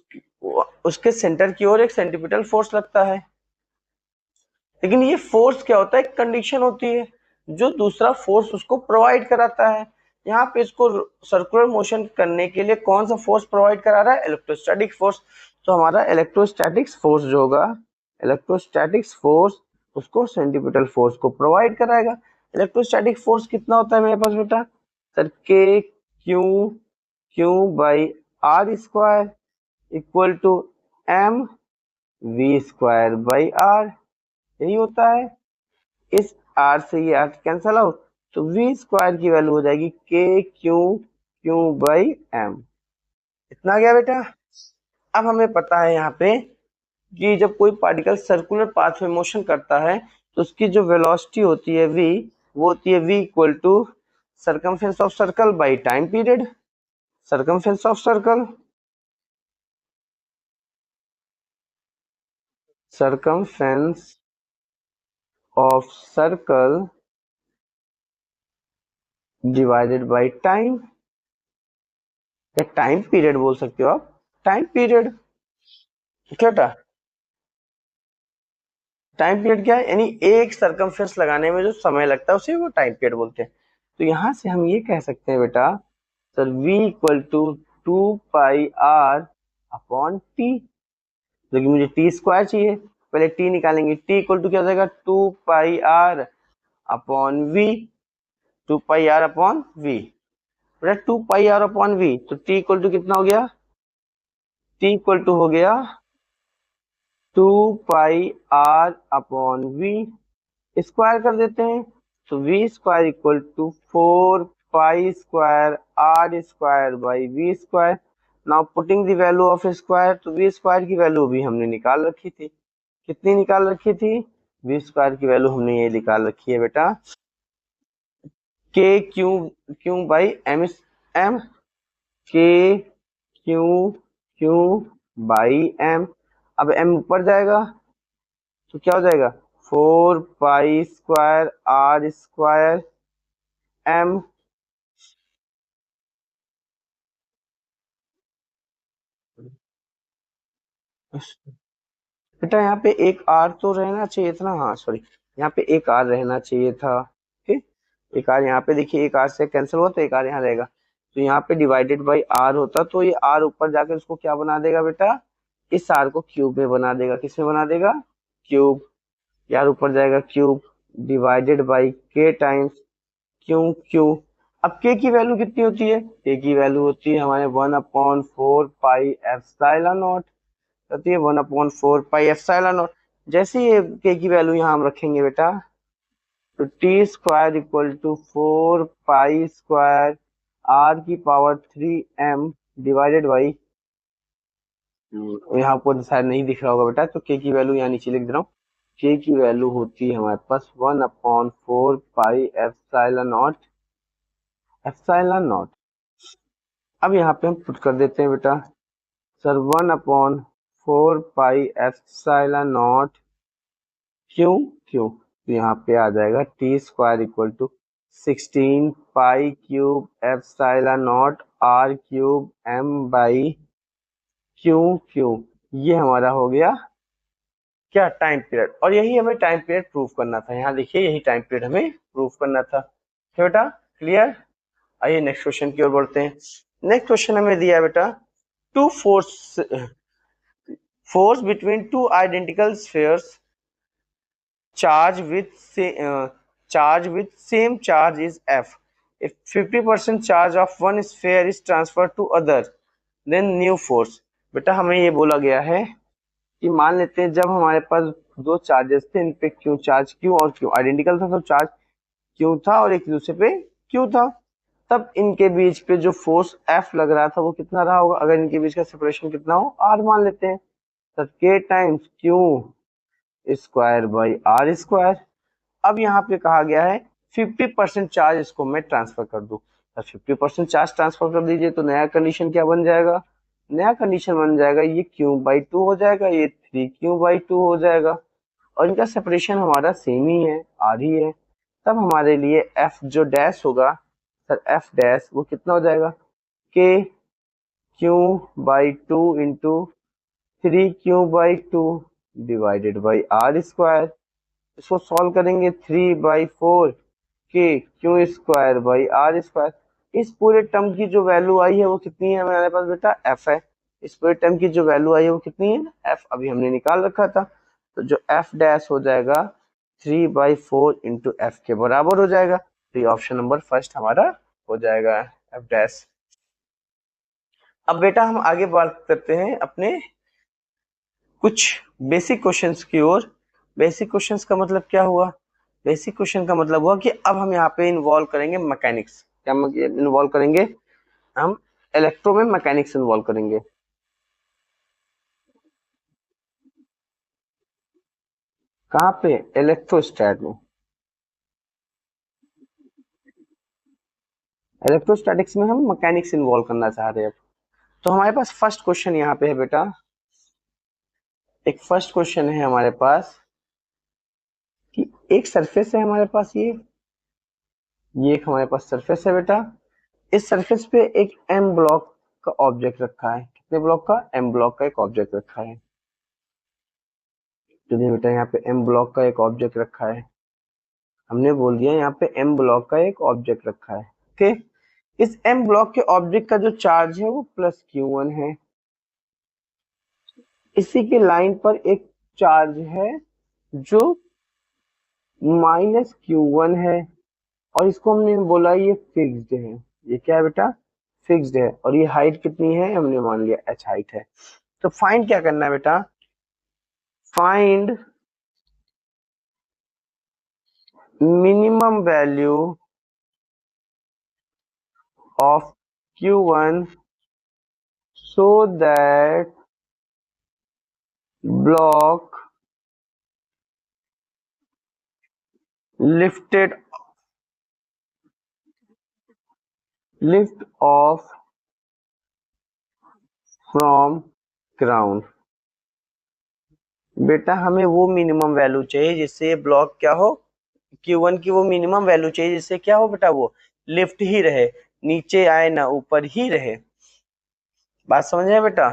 उसके सेंटर की ओर एक सेंट्रीपिटल फोर्स लगता है, लेकिन ये फोर्स क्या होता है, एक कंडीशन होती है जो दूसरा फोर्स उसको प्रोवाइड कराता है। यहाँ पे इसको सर्कुलर मोशन करने के लिए कौन सा फोर्स प्रोवाइड करा रहा है, इलेक्ट्रोस्टैटिक फोर्स। तो हमारा इलेक्ट्रोस्टैटिक्स फोर्स जो होगा, इलेक्ट्रोस्टैटिक्स फोर्स उसको सेंट्रीपिटल फोर्स को प्रोवाइड कराएगा। इलेक्ट्रोस्टैटिक फोर्स कितना होता है मेरे पास बेटा, sir K Q Q by are square equal to M V square by R, यही होता है। इस आर से ये आर कैंसल आउट, तो वी स्क्वायर की वैल्यू हो जाएगी के क्यू क्यू बाई एम। इतना आ गया बेटा। अब हमें पता है यहाँ पे कि जब कोई पार्टिकल सर्कुलर पाथ में मोशन करता है तो उसकी जो वेलोसिटी होती है v, वो होती है v equal to circumference of circle by time period. Circumference of circle, circumference of circle divided by time, या टाइम पीरियड बोल सकते हो आप, टाइम पीरियड। क्या टाइम पीरियड क्या है, यानी एक सर्कमफेरेंस लगाने में जो समय लगता है उसे वो टाइम पीरियड बोलते हैं। तो यहां से हम ये कह सकते हैं बेटा, sir v equal to 2πr upon T, लेकिन मुझे टी स्क्वायर चाहिए, पहले टी निकालेंगे, टी इक्वल टू क्या हो जाएगा, 2πr upon we, 2πr upon we, बेटा 2πr अपॉन वी, तो टी इक्वल टू कितना हो गया, टी इक्वल टू हो गया 2πr अपॉन वी, स्क्वायर कर देते हैं, तो we square equal to 4π² r square by v square. Now putting the value of square, तो वी स्क्वायर की वैल्यू भी हमने निकाल रखी थी, कितनी निकाल रखी थी, वी स्क्वायर की वैल्यू हमने ये निकाल रखी है बेटा, K Q Q by M M, K Q Q by M. अब एम ऊपर जाएगा तो क्या हो जाएगा, 4π² आर स्क्वायर एम, बेटा यहाँ पे एक आर तो रहना चाहिए था ना, हाँ सॉरी, यहाँ पे एक आर रहना चाहिए था, ठीक, एक आर यहाँ पे देखिए, एक आर से कैंसिल हुआ तो एक आर यहाँ रहेगा, तो यहाँ पे डिवाइडेड बाई आर होता, तो ये आर ऊपर जाकर उसको क्या बना देगा बेटा, इस आर को क्यूब में बना देगा, किस में बना देगा, क्यूब, यार ऊपर जाएगा क्यूब डिवाइडेड बाई के टाइम्स क्यू क्यू। अब के की वैल्यू कितनी होती है, के की वैल्यू होती है हमारे 1/4πε0, तो ये 1/4πε0। जैसे ये के की वैल्यू यहाँ हम रखेंगे बेटा, तो T square equal to 4π² r की पावर 3m डिवाइडेड बाई, यहाँ पर शायद नहीं दिख रहा होगा बेटा, तो के की वैल्यू यहाँ नीचे लिख दे रहा हूँ, के की वैल्यू होती है हमारे पास 1/4πε0, अब यहाँ पे हम पुट कर देते हैं बेटा sir 1/4 pi epsilon naught q q, तो यहाँ पे आ जाएगा t² इक्वल टू 16 पाई³ एप्सिलॉन नॉट r³ m/क्यू। ये हमारा हो गया क्या टाइम पीरियड, और यही हमें टाइम पीरियड प्रूव करना था। यहाँ देखिए यही टाइम पीरियड हमें प्रूव करना था। क्या बेटा क्लियर? आइए नेक्स्ट क्वेश्चन की ओर बढ़ते हैं। नेक्स्ट क्वेश्चन हमें दिया है बेटा to force between two identical spheres charge with same charge is F. If 50% charge of one sphere is transferred to other, then new force. बेटा हमें ये बोला गया है कि मान लेते हैं जब हमारे पास दो चार्जेस थे, इन पे क्यू चार्ज क्यू और क्यू आइडेंटिकल था, तो चार्ज क्यू था और एक दूसरे पे क्यू था, तब इनके बीच पे जो फोर्स एफ लग रहा था वो कितना रहा होगा? अगर इनके बीच का सेपरेशन कितना हो, आर मान लेते हैं, तो K times Q square by are square. अब यहाँ पे कहा गया है 50% चार्ज इसको मैं ट्रांसफर कर दूं, तो 50% चार्ज ट्रांसफर कर दीजिए, तो नया कंडीशन क्या बन जाएगा? नया कंडीशन बन जाएगा ये Q/2 हो जाएगा, ये 3Q/2 हो जाएगा, और इनका सेपरेशन हमारा सेम ही है, आर ही है। तब हमारे लिए एफ जो डैश होगा सर, एफ डैश वो कितना हो जाएगा? Q/2 into 3Q/2 divided by are square. इसको सॉल्व करेंगे 3/4 के Q² बाई आर स्क्वायर। इस पूरे टर्म की जो वैल्यू आई है वो कितनी है हमारे पास बेटा? एफ है। इस पूरे टर्म की जो वैल्यू आई है वो कितनी है? एफ। अभी हमने निकाल रखा था, तो जो एफ डैश हो जाएगा 3/4 इंटू एफ के बराबर हो जाएगा। तो ये ऑप्शन नंबर फर्स्ट हमारा हो जाएगा एफ डैश। अब बेटा हम आगे बात करते हैं अपने कुछ बेसिक क्वेश्चंस की ओर। बेसिक क्वेश्चंस का मतलब क्या हुआ? बेसिक क्वेश्चन का मतलब हुआ कि अब हम यहाँ पे इन्वॉल्व करेंगे मैकेनिक्स। क्या इन्वॉल्व करेंगे? हम इलेक्ट्रो में मैकेनिक्स इन्वॉल्व करेंगे। कहाँ पे? इलेक्ट्रोस्टैट में। इलेक्ट्रोस्टैटिक्स में हम मैकेनिक्स इन्वॉल्व करना चाह रहे हैं। तो हमारे पास फर्स्ट क्वेश्चन यहाँ पे है बेटा, एक फर्स्ट क्वेश्चन है हमारे पास कि एक सरफेस है हमारे पास, ये एक हमारे पास सरफेस है बेटा। इस सरफेस पे एक एम ब्लॉक का ऑब्जेक्ट रखा है। कितने ब्लॉक का? एम ब्लॉक का एक ऑब्जेक्ट रखा है। चलिए बेटा यहाँ पे एम ब्लॉक का एक ऑब्जेक्ट रखा है, हमने बोल दिया यहाँ पे एम ब्लॉक का एक ऑब्जेक्ट रखा है। ओके, इस एम ब्लॉक के ऑब्जेक्ट का जो चार्ज है वो +Q1 है। इसी के लाइन पर एक चार्ज है जो -Q1 है, और इसको हमने बोला ये फिक्स्ड है। ये क्या है बेटा? फिक्स्ड है। और ये हाइट कितनी है? हमने मान लिया h हाइट है। तो फाइंड क्या करना है बेटा? Find minimum value of Q1 so that block lifted lift off from ground। बेटा हमें वो मिनिमम वैल्यू चाहिए जिससे ब्लॉक क्या हो? Q1 की वो मिनिमम वैल्यू चाहिए जिससे क्या हो बेटा? वो लिफ्ट ही रहे, नीचे आए ना ऊपर ही रहे। बात समझ आए बेटा?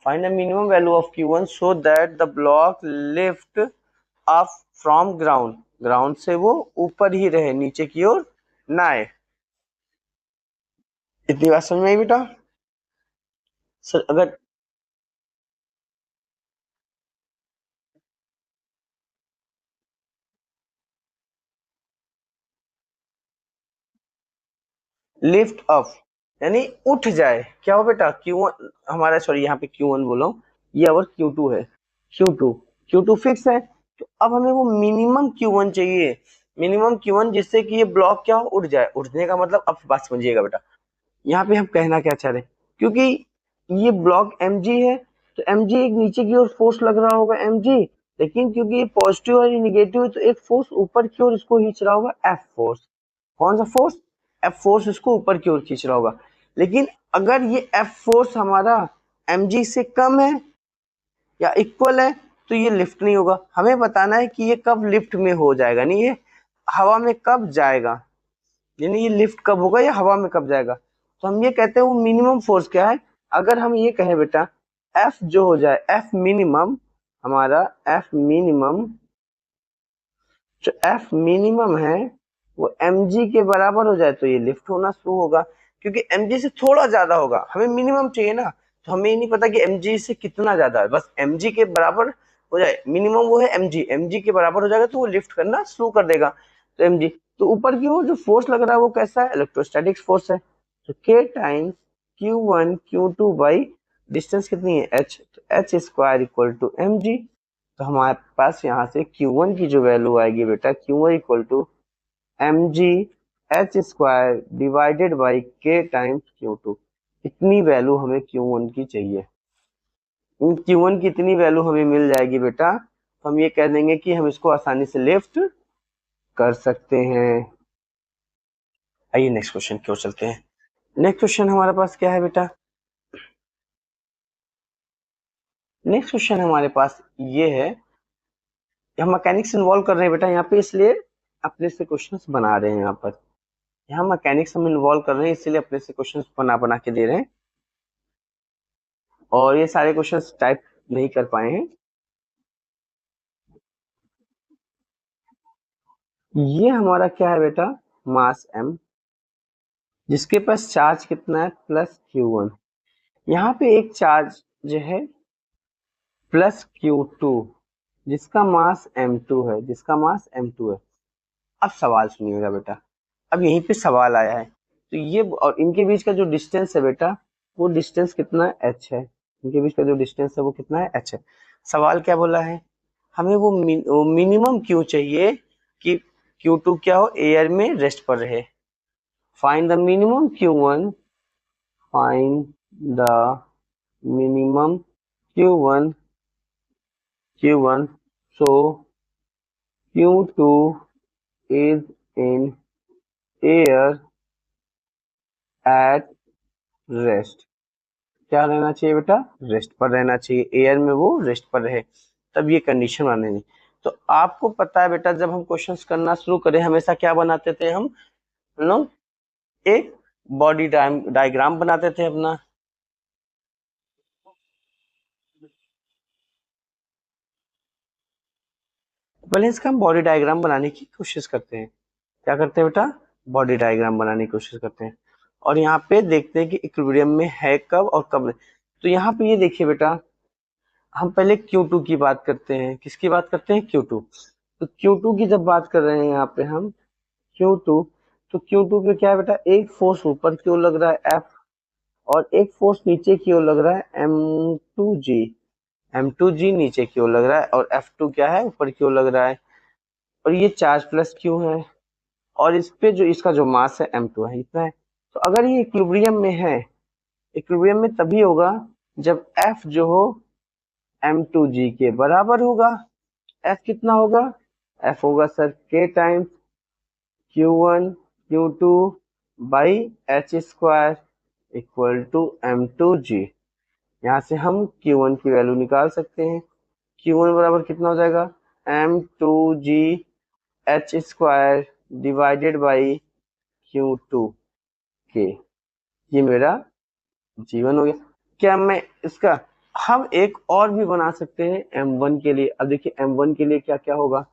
Find the minimum value of Q1 so that the block lift up from ground, ground से वो ऊपर ही रहे, नीचे की ओर ना आए। इतनी बात समझ में आई बेटा? सर अगर लिफ्ट अप यानी उठ जाए, क्या हो बेटा? Q1 हमारा, सॉरी यहाँ पे Q1 बोला हूँ, ये और Q2 है। Q2 फिक्स है, तो अब हमें वो मिनिमम Q1 चाहिए, मिनिमम Q1 जिससे कि ये ब्लॉक क्या हो? उठ जाए। उठने का मतलब अब बात समझिएगा बेटा, यहाँ पे हम कहना क्या चाह रहे हैं, क्योंकि ये ब्लॉक mg है, तो mg एक नीचे की ओर फोर्स लग रहा होगा mg, लेकिन क्योंकि ये पॉजिटिव और ये निगेटिव है, तो एक फोर्स ऊपर की ओर इसको खींच रहा होगा, एफ फोर्स। कौन सा फोर्स? एफ फोर्स इसको ऊपर की ओर खींच रहा होगा। लेकिन अगर ये एफ फोर्स हमारा mg से कम है या इक्वल है तो ये लिफ्ट नहीं होगा। हमें बताना है कि ये कब लिफ्ट में हो जाएगा, नहीं ये हवा में कब जाएगा, यानी ये लिफ्ट कब होगा या हवा में कब जाएगा। तो हम ये कहते हैं वो मिनिमम फोर्स क्या है। अगर हम ये कहें बेटा एफ जो हो जाए, एफ मिनिमम, हमारा एफ मिनिमम, जो एफ मिनिमम है वो mg के बराबर हो जाए तो ये लिफ्ट होना शुरू होगा, क्योंकि mg से थोड़ा ज्यादा होगा। हमें मिनिमम चाहिए ना, तो हमें ये नहीं पता कि mg से कितना ज्यादा है, बस mg के बराबर हो जाए। मिनिमम वो है mg के बराबर हो जाएगा तो वो लिफ्ट करना शुरू कर देगा। तो mg, तो ऊपर की ओर जो फोर्स लग रहा है वो कैसा है, इलेक्ट्रोस्टैटिक फोर्स है। तो k times q1 q2 by distance कितनी है h, तो h square equal to mg। तो हमारे पास यहाँ से Q1 की जो वैल्यू आएगी बेटा, Q1 equal to mg h square divided by k times Q2। इतनी वैल्यू हमें Q1 की चाहिए। Q1 की इतनी वैल्यू हमें मिल जाएगी बेटा, तो हम ये कह देंगे कि हम इसको आसानी से लिफ्ट कर सकते हैं। आइए नेक्स्ट क्वेश्चन की ओर चलते हैं। नेक्स्ट क्वेश्चन हमारे पास क्या है बेटा, नेक्स्ट क्वेश्चन हमारे पास ये है, हम मैकेनिक्स इन्वॉल्व कर रहे हैं बेटा यहाँ पे, इसलिए अपने से क्वेश्चंस बना रहे हैं। यहाँ पर यहाँ मैकेनिक्स हम इन्वॉल्व कर रहे हैं, इसलिए अपने से क्वेश्चंस बना बना के दे रहे हैं, और ये सारे क्वेश्चंस टाइप नहीं कर पाए हैं। ये हमारा क्या है बेटा, मास m, जिसके पास चार्ज कितना है प्लस q1। यहाँ पे एक चार्ज जो है प्लस q2, जिसका मास m2 है, जिसका मास m2 है। अब सवाल सुनिएगा बेटा, अब यहीं पे सवाल आया है, तो ये और इनके बीच का जो डिस्टेंस है बेटा, वो डिस्टेंस कितना है, h है। इनके बीच का जो डिस्टेंस है वो कितना है, h है। सवाल क्या बोला है, हमें वो मिनिमम क्यू चाहिए कि Q2 क्या हो, एयर में रेस्ट पर रहे। Find the minimum Q1, find the minimum Q1, Q1, so Q2 is in air at rest। क्या रहना चाहिए बेटा, रेस्ट पर रहना चाहिए, एयर में वो रेस्ट पर रहे, तब ये कंडीशन बनेगी। तो आपको पता है बेटा, जब हम क्वेश्चंस करना शुरू करें हमेशा क्या बनाते थे हम लोग, एक बॉडी डायग्राम बनाते थे अपना। पहले इसका हम बॉडी डायग्राम बनाने की कोशिश करते हैं। क्या करते हैं बेटा, बॉडी डायग्राम बनाने की कोशिश करते हैं, और यहाँ पे देखते हैं कि इक्विलिब्रियम में है कब और कब नहीं। तो यहाँ पे ये देखिए बेटा, हम पहले Q2 की बात करते हैं। किसकी बात करते हैं, Q2। तो Q2 की जब बात कर रहे हैं यहाँ पे हम Q2, तो Q2 पे क्या है बेटा, एक फोर्स ऊपर की ओर लग रहा है F, और एक फोर्स नीचे की ओर लग रहा है M2G। M2G नीचे की ओर लग रहा है, और F2 क्या है, ऊपर की ओर लग रहा है, और ये चार्ज प्लस Q है, और इस पे जो इसका जो मास है M2 है, इतना है। तो अगर ये इक्विलिब्रियम में है, इक्विलिब्रियम में तभी होगा जब F जो हो M2G के बराबर होगा। F कितना होगा, F होगा sir K times Q1 Q2 by H square equal to M2G। यहाँ से हम Q1 की वैल्यू निकाल सकते हैं। Q1 बराबर कितना हो जाएगा, M2G H square divided by Q2 के। ये मेरा जीवन हो गया। क्या मैं इसका, हम एक और भी बना सकते हैं M1 के लिए। अब देखिए M1 के लिए क्या क्या होगा,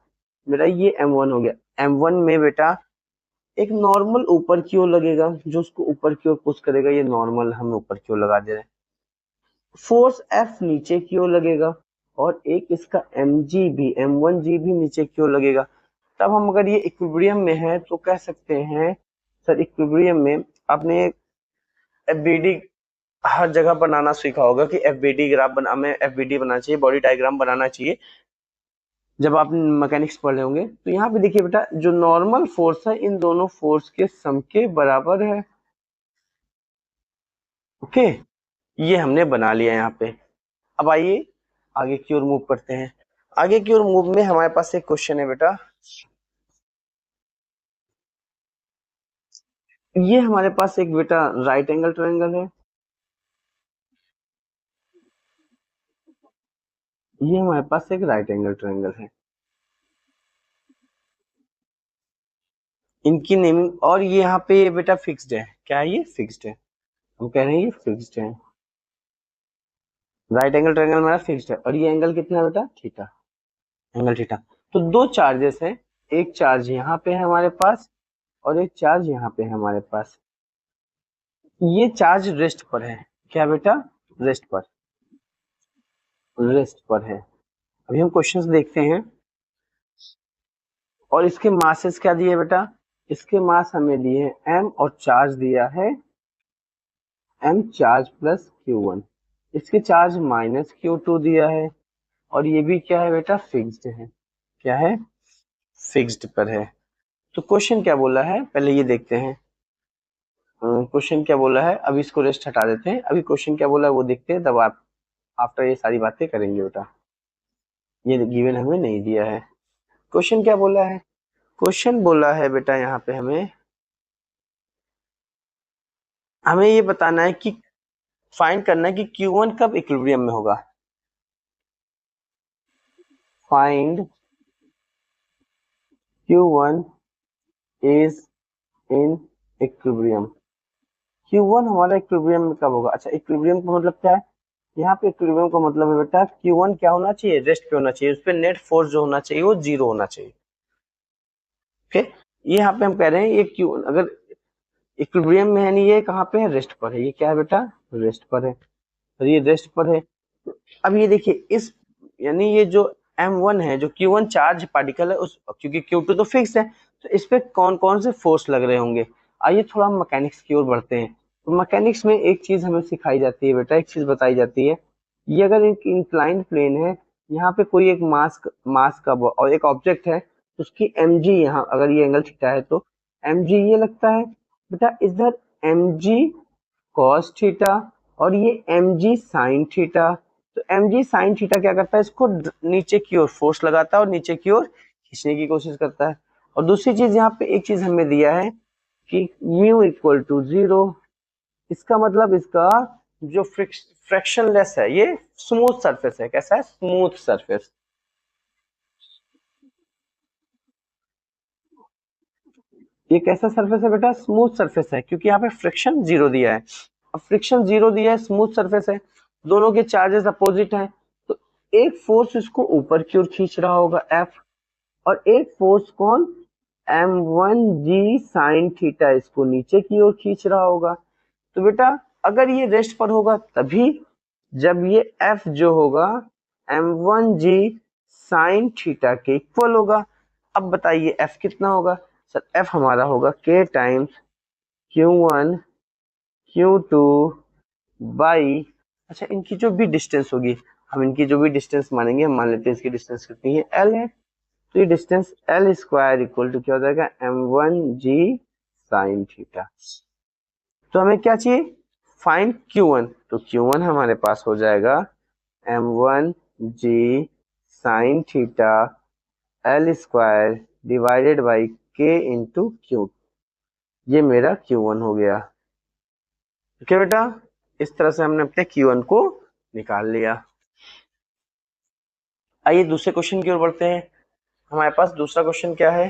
मेरा ये M1 हो गया। M1 में बेटा एक नॉर्मल ऊपर की ओर लगेगा, जो उसको ऊपर की ओर पुश करेगा, ये नॉर्मल हम ऊपर की ओर लगा दे रहे हैं। फोर्स F नीचे की ओर लगेगा, और एक इसका M1G भी नीचे की ओर लगेगा। तब हम अगर ये इक्विलिब्रियम में है तो कह सकते हैं सर, इक्विलिब्रियम में आपने एफबीडी हर जगह बनाना सीखा होगा कि एफबीडी ग्राफ बना, हमें एफबीडी बनाना चाहिए, बॉडी डायग्राम बनाना चाहिए, जब आप मैकेनिक्स पढ़ रहे होंगे। तो यहाँ पे देखिए बेटा, जो नॉर्मल फोर्स है इन दोनों फोर्स के सम के बराबर है। ओके, ये हमने बना लिया यहाँ पे। अब आइए आगे की ओर मूव करते हैं। आगे की ओर मूव में हमारे पास एक क्वेश्चन है बेटा, ये हमारे पास एक बेटा राइट एंगल ट्रायंगल है, ये हमारे पास एक राइट एंगल ट्रायंगल है। इनकी नेमिंग, और ये यहाँ पे ये बेटा फिक्स्ड है। क्या है ये? फिक्स्ड है। हम कह रहे हैं ये फिक्स्ड है। राइट एंगल ट्रायंगल हमारा फिक्स्ड है, और ये एंगल कितना है बेटा? Theta, angle theta. तो दो चार्जेस हैं, एक चार्ज यहाँ पे है हमारे पास और एक चार्ज यहाँ पे है हमारे पास। ये चार्ज रेस्ट पर है। क्या बेटा? रेस्ट पर, रेस्ट पर है। अभी हम क्वेश्चंस देखते हैं। और इसके मासेस क्या दिए बेटा? इसके मास हमें दिए हैं m, और चार्ज दिया है m चार्ज प्लस q1। इसके चार्ज माइनस q2 दिया है, और ये भी क्या है बेटा? फिक्स्ड है। क्या है? फिक्स्ड पर है। तो क्वेश्चन क्या बोला है पहले ये देखते हैं। क्वेश्चन क्या बोला है, अभी इसको रेस्ट हटा देते हैं, अभी क्वेश्चन क्या बोला है वो देखते हैं, तब आप आफ्टर ये सारी बातें करेंगे बेटा। ये गिवन हमें नहीं दिया है। क्वेश्चन क्या बोला है? क्वेश्चन बोला है बेटा यहाँ पे हमें हमें ये बताना है कि फाइंड करना है कि Q1 कब इक्विलिब्रियम में होगा। Find Q1 is in equilibrium. Q1 हमारा इक्विलिब्रियम में कब होगा? अच्छा, इक्विलिब्रियम का मतलब क्या है? यहाँ पे इक्विलिब्रियम का मतलब है बेटा Q1 क्या होना चाहिए? रेस्ट पे होना चाहिए, उस पर नेट फोर्स जो होना चाहिए वो जीरो होना चाहिए। ओके, ये यहाँ पे हम कह रहे हैं ये क्यू अगर इक्विलिब्रियम में है नहीं, ये कहाँ पे है? रेस्ट पर है। ये क्या है बेटा? रेस्ट पर है, और ये रेस्ट पर है। अब ये देखिए इस, यानी ये जो m1 है, जो q1 चार्ज पार्टिकल है, उस क्योंकि q2 तो फिक्स है, तो इस पे कौन कौन से फोर्स लग रहे होंगे। आइए थोड़ा मैकेनिक्स की ओर बढ़ते हैं। तो मैकेनिक्स में एक चीज हमें सिखाई जाती है बेटा, एक चीज बताई जाती है। ये अगर एक इंक्लाइंड प्लेन है, यहाँ पे कोई एक मास मास का और एक ऑब्जेक्ट है, तो उसकी mg, यहाँ अगर ये एंगल थीटा है तो mg ये लगता है बेटा, इधर mg cos थीटा, और ये mg sin थीटा। तो mg sin थीटा क्या करता है? इसको नीचे की ओर फोर्स लगाता है और नीचे की ओर खींचने की कोशिश करता है। और दूसरी चीज यहाँ पे एक चीज हमें दिया है कि म्यू इक्वल टू जीरो। इसका मतलब इसका जो फ्रैक्शनलेस है, ये स्मूथ सरफेस है। कैसा है? Smooth surface. ये कैसा सरफेस है बेटा? स्मूथ सरफेस है, क्योंकि यहाँ पे फ्रिक्शन जीरो दिया है। अब फ्रिक्शन जीरो दिया है, स्मूथ सरफेस है, दोनों के चार्जेस अपोजिट हैं, तो एक फोर्स इसको ऊपर की ओर खींच रहा होगा F, और एक फोर्स कौन? m1g sin थीटा इसको नीचे की ओर खींच रहा होगा। तो बेटा अगर ये रेस्ट पर होगा तभी, जब ये F जो होगा m1g sin थीटा के इक्वल होगा। अब बताइए F कितना होगा? सर F हमारा होगा k times Q1 Q2 by, अच्छा इनकी जो भी डिस्टेंस होगी, हम इनकी जो भी डिस्टेंस मानेंगे, हम मान लेते हैं इसकी डिस्टेंस कितनी है? L है। तो ये distance L square equal to क्या हो जाएगा? m1g sin theta. तो हमें क्या चाहिए? Find Q1। तो Q1 हमारे पास हो जाएगा m1g sin theta L square divided by k into Q. ये मेरा Q1 हो गया। ठीक है बेटा, इस तरह से हमने अपने Q1 को निकाल लिया। आइए दूसरे क्वेश्चन की ओर बढ़ते हैं। हमारे पास दूसरा क्वेश्चन क्या है?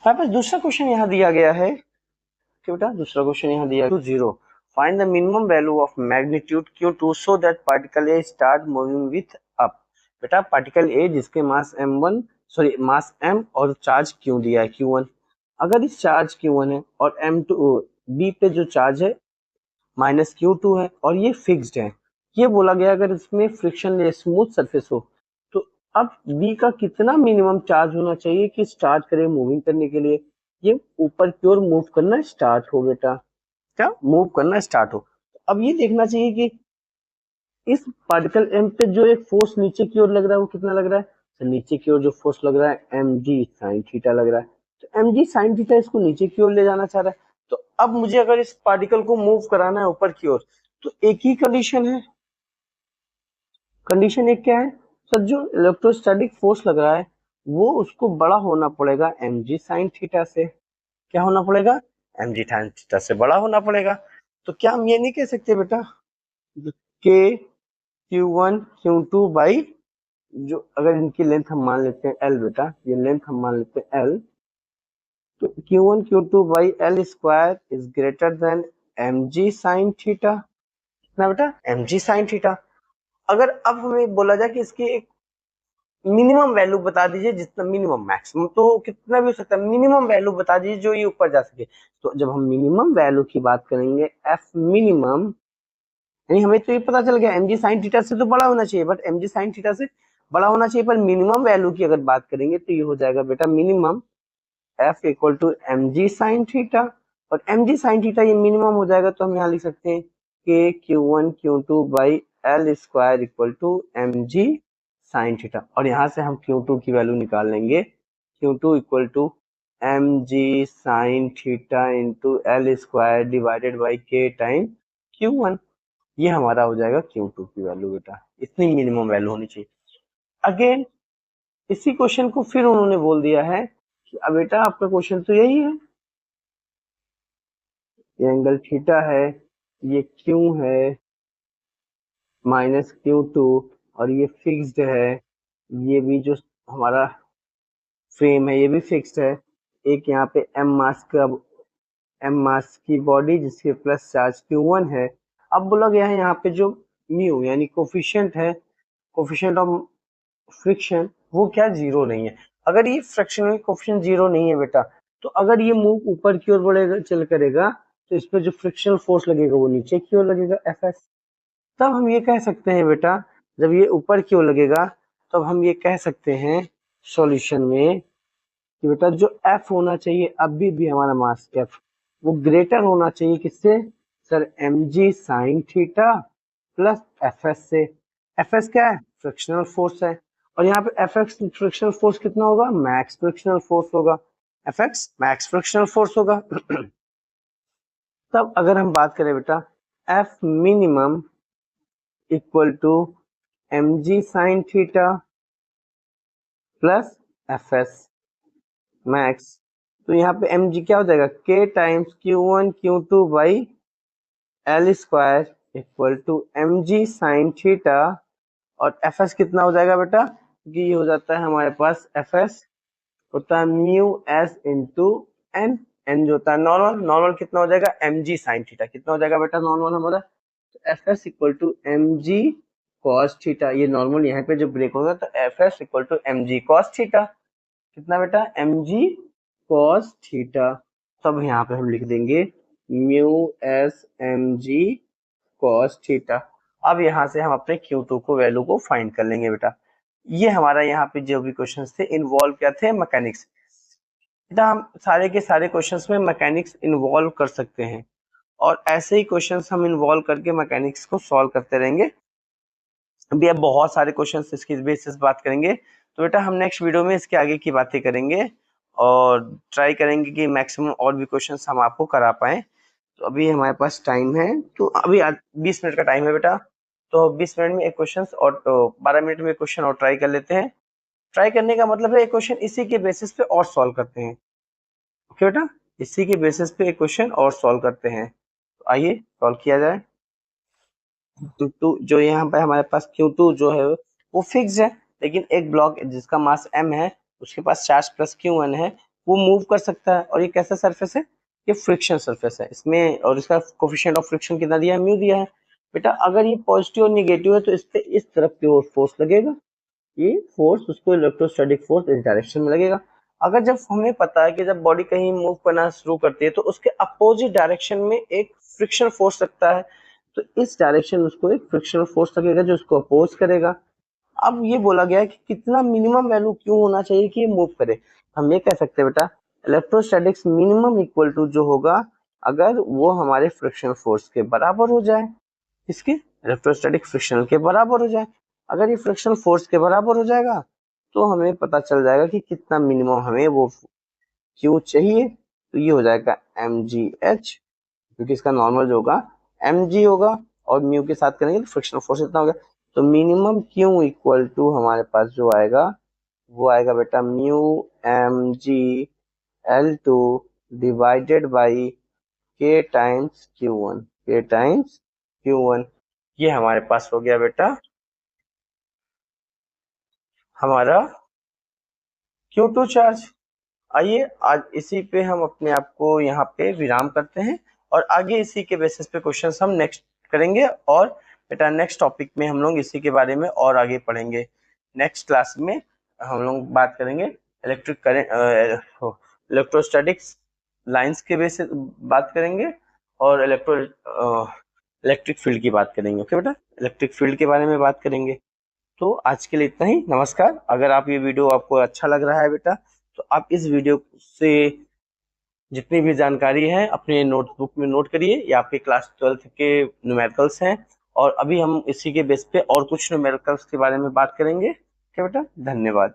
हमारे पास दूसरा क्वेश्चन यहाँ दिया गया है कि बेटा दूसरा क्वेश्चन यहाँ दिया to zero, find the minimum value of magnitude Q2 so that particle A start moving with up. बेटा पार्टिकल ए जिसके mass m1, sorry mass m और चार्ज Q दिया है Q1, अगर इस चार्ज Q1 है और m2 b पे जो चार्ज है माइनस Q2 है और ये फिक्स्ड है, ये बोला गया अगर इसमें फ्रिक्शन स्मूथ सरफेस हो, तो अब B का कितना मिनिमम चार्ज होना चाहिए कि स्टार्ट करे मूविंग करने के लिए, ये ऊपर की ओर मूव करना स्टार्ट हो बेटा। क्या? मूव करना स्टार्ट हो। अब ये देखना चाहिए कि इस पार्टिकल m पे जो एक फोर्स नीचे की ओर लग रहा है वो कितना लग रहा है। तो नीचे की ओर जो फोर्स लग रहा है mg sin थीटा लग रहा है। तो mg sin थीटा इसको नीचे की ओर ले जाना चाह रहा है। तो अब मुझे अगर इस पार्टिकल को मूव कराना है ऊपर की ओर, तो एक ही कंडीशन है। कंडीशन एक क्या है? सर जो इलेक्ट्रोस्टैटिक फोर्स लग रहा है वो उसको बड़ा होना पड़ेगा mg sin थीटा से। क्या होना पड़ेगा, mg tan थीटा से बड़ा होना पड़ेगा। तो क्या हम ये नहीं कह सकते बेटा के Q1 Q2 बाई, जो अगर इनकी लेंथ हम मान लेते हैं L बेटा, ये लेंथ हम मान लेते हैं L, तो Q1 Q2 by L square is greater than mg sine theta, कितना बेटा, mg साइन थीटा। अगर अब हमें बोला जाए कि इसकी एक मिनिमम वैल्यू बता दीजिए, जितना मिनिमम, मैक्सिमम तो कितना भी हो सकता है, मिनिमम वैल्यू बता दीजिए जो ये ऊपर जा सके। तो जब हम मिनिमम वैल्यू की बात करेंगे एफ मिनिमम, यानी हमें तो ये पता चल गया mg साइन थीटा से तो बड़ा होना चाहिए, बट mg साइन थीटा से बड़ा होना चाहिए, पर मिनिमम वैल्यू की अगर बात करेंगे तो ये हो जाएगा बेटा minimum f equal to mg sine theta, और mg साइन थीटा ये मिनिमम हो जाएगा, तो हम यहाँ लिख सकते हैं k q1 q2 by l square equal to mg sine theta, और यहाँ से हम Q2 की वैल्यू निकाल लेंगे, Q2 equal to mg sine theta into L square divided by k time Q1, ये हमारा हो जाएगा Q2 की वैल्यू बेटा, इतनी मिनिमम वैल्यू होनी चाहिए। अगेन इसी क्वेश्चन को फिर उन्होंने बोल दिया है कि अब बेटा आपका क्वेश्चन तो यही है, ये एंगल थीटा है, ये Q है माइनस Q2, और ये फिक्स्ड है, ये भी जो हमारा फ्रेम है ये भी फिक्स्ड है, एक यहाँ पे एम मास की बॉडी जिसके प्लस चार्ज Q1 है। अब बोला गया है यहाँ पे जो म्यू यानी कोफिशिएंट है, कोफिशिएंट ऑफ फ्रिक्शन, वो क्या जीरो नहीं है। अगर ये फ्रिक्शन में कोफिशिएंट जीरो नहीं है बेटा, तो अगर ये मूव ऊपर की ओर बढ़ेगा चल करेगा, तो इस पे जो फ्रिक्शनल फोर्स लगेगा वो नीचे की ओर लगेगा Fs। तब हम ये कह सकते हैं बेटा, जब ये ऊपर की ओर लगेगा तब हम ये कह सकते हैं सॉल्यूशन में कि बेटा जो F होना चाहिए अभी भी हमारा मास F, वो ग्रेटर होना चाहिए किससे, sir mg sine theta plus Fs से। Fs क्या है, फ्रिक्शनल फोर्स है, और यहाँ पे Fx फ्रिक्शनल फोर्स कितना होगा, मैक्स फ्रिक्शनल फोर्स होगा, Fx मैक्स फ्रिक्शनल फोर्स होगा। तब अगर हम बात करें बेटा F minimum equal to mg sine theta plus Fs max, तो यहाँ पे mg क्या हो जाएगा, k times Q1 Q2 by L square equal to mg sine theta, और Fs कितना हो जाएगा बेटा, क्योंकि ये हो जाता है हमारे पास Fs होता है mu S into N, N जो होता है नॉर्मल, नॉर्मल कितना हो जाएगा mg साइन थीटा, कितना हो जाएगा बेटा नॉर्मल हमारा, तो Fs equal to mg cos theta, ये नॉर्मल यहाँ पे जो ब्रेक होगा तो Fs equal to mg cos theta, कितना बेटा mg cos थीटा, तब यहाँ पे हम लिख देंगे mu S mg cos theta. अब यहाँ से हम अपने Q2 को वैल्यू को फाइंड कर लेंगे बेटा। ये हमारा यहाँ पे जो भी क्वेश्चंस थे इन्वॉल्व क्या थे, मैकेनिक्स। बेटा हम सारे के सारे क्वेश्चंस में मैकेनिक्स इन्वॉल्व कर सकते हैं, और ऐसे ही क्वेश्चंस हम इन्वॉल्व करके मैकेनिक्स को सॉल्व करते रहेंगे। अभी अब बहुत सारे क्वेश्चंस इसकी बेसिस बात करेंगे, तो बेटा हम नेक्स्ट वीडियो में इसके आगे की बातें करेंगे और ट्राई करेंगे कि मैक्सिमम और भी क्वेश्चंस हम आपको करा पाए। तो अभी हमारे पास टाइम है, तो अभी 20 मिनट का टाइम है बेटा, तो 20 मिनट में एक क्वेश्चन और 12 मिनट में एक क्वेश्चन और ट्राई कर लेते हैं। ट्राई करने का मतलब है एक क्वेश्चन इसी के बेसिस पे और सॉल्व करते हैं, ओके बेटा, इसी के बेसिस पे एक क्वेश्चन और सॉल्व करते हैं। तो आइए सॉल्व किया जाए। तो जो यहाँ पे हमारे पास Q2 जो है वो फिक्स है, लेकिन एक ब्लॉक जिसका मास m है उसके पास चार्ज प्लस Q1 है, वो मूव कर सकता है, और ये कैसा सरफेस है, ये फ्रिक्शन सरफेस है इसमें, और इसका कोफिशिएंट ऑफ फ्रिक्शन कितना दिया है, म्यू दिया है। बेटा अगर ये पॉजिटिव और निगेटिव है तो इस पे इस तरफ की ओर फोर्स लगेगा, ये फोर्स उसको इलेक्ट्रोस्टैटिक फोर्स इस डायरेक्शन में लगेगा। अगर जब हमें पता है कि जब बॉडी कहीं मूव करना शुरू करती है तो उसके अपोजिट डायरेक्शन में एक फ्रिक्शन फोर्स लगता है, तो इस डायरेक्शन में उसको एक फ्रिक्शनल फोर्स लगेगा जो उसको अपोज करेगा। अब ये बोला गया है कि कितना मिनिमम वैल्यू क्यों होना चाहिए कि ये मूव करे, हम ये कह सकते हैं बेटा इलेक्ट्रोस्टैटिक्स मिनिमम इक्वल टू जो होगा, अगर वो हमारे फ्रिक्शनल फोर्स के बराबर हो जाए, इसके इलेक्ट्रोस्टैटिक फ्रिक्शनल के बराबर हो जाए। अगर ये फ्रिक्शनल फोर्स के बराबर हो जाएगा तो हमें पता चल जाएगा कि कितना मिनिमम हमें वो क्यू चाहिए, तो ये हो जाएगा mgh, क्योंकि इसका नॉर्मल जो होगा mg होगा, और म्यू के साथ करेंगे तो फ्रिक्शनल फोर्स इतना होगा, तो मिनिमम क्यू इक्वल टू हमारे पास जो आएगा वो आएगा बेटा mu mg L2 divided by के टाइम्स Q1, के टाइम्स Q1। ये हमारे पास हो गया बेटा हमारा Q2 चार्ज। आइए आज इसी पे हम अपने आप को यहाँ पे विराम करते हैं और आगे इसी के बेसिस पे क्वेश्चंस हम नेक्स्ट करेंगे और बेटा नेक्स्ट टॉपिक में हम लोग इसी के बारे में और आगे पढ़ेंगे। नेक्स्ट क्लास में हम लोग बात करेंगे इलेक्ट्रिक करंट, इलेक्ट्रोस्टैटिक्स लाइंस के बेसिस बात करेंगे और इलेक्ट्रिक फील्ड की बात करेंगे। ओके बेटा, इलेक्ट्रिक फील्ड के बारे में बात करेंगे। तो आज के लिए इतना ही, नमस्कार। अगर आप ये वीडियो आपको अच्छा लग रहा है बेटा तो आप इस वीडियो से जितनी भी जानकारी है अपने नोटबुक में नोट करिए। ये आपके क्लास 12th के न्यूमेरिकल्स हैं और अभी हम इसी के बेस पे और कुछ न्यूमेरिकल्स के बारे में बात करेंगे। क्या बेटा, धन्यवाद।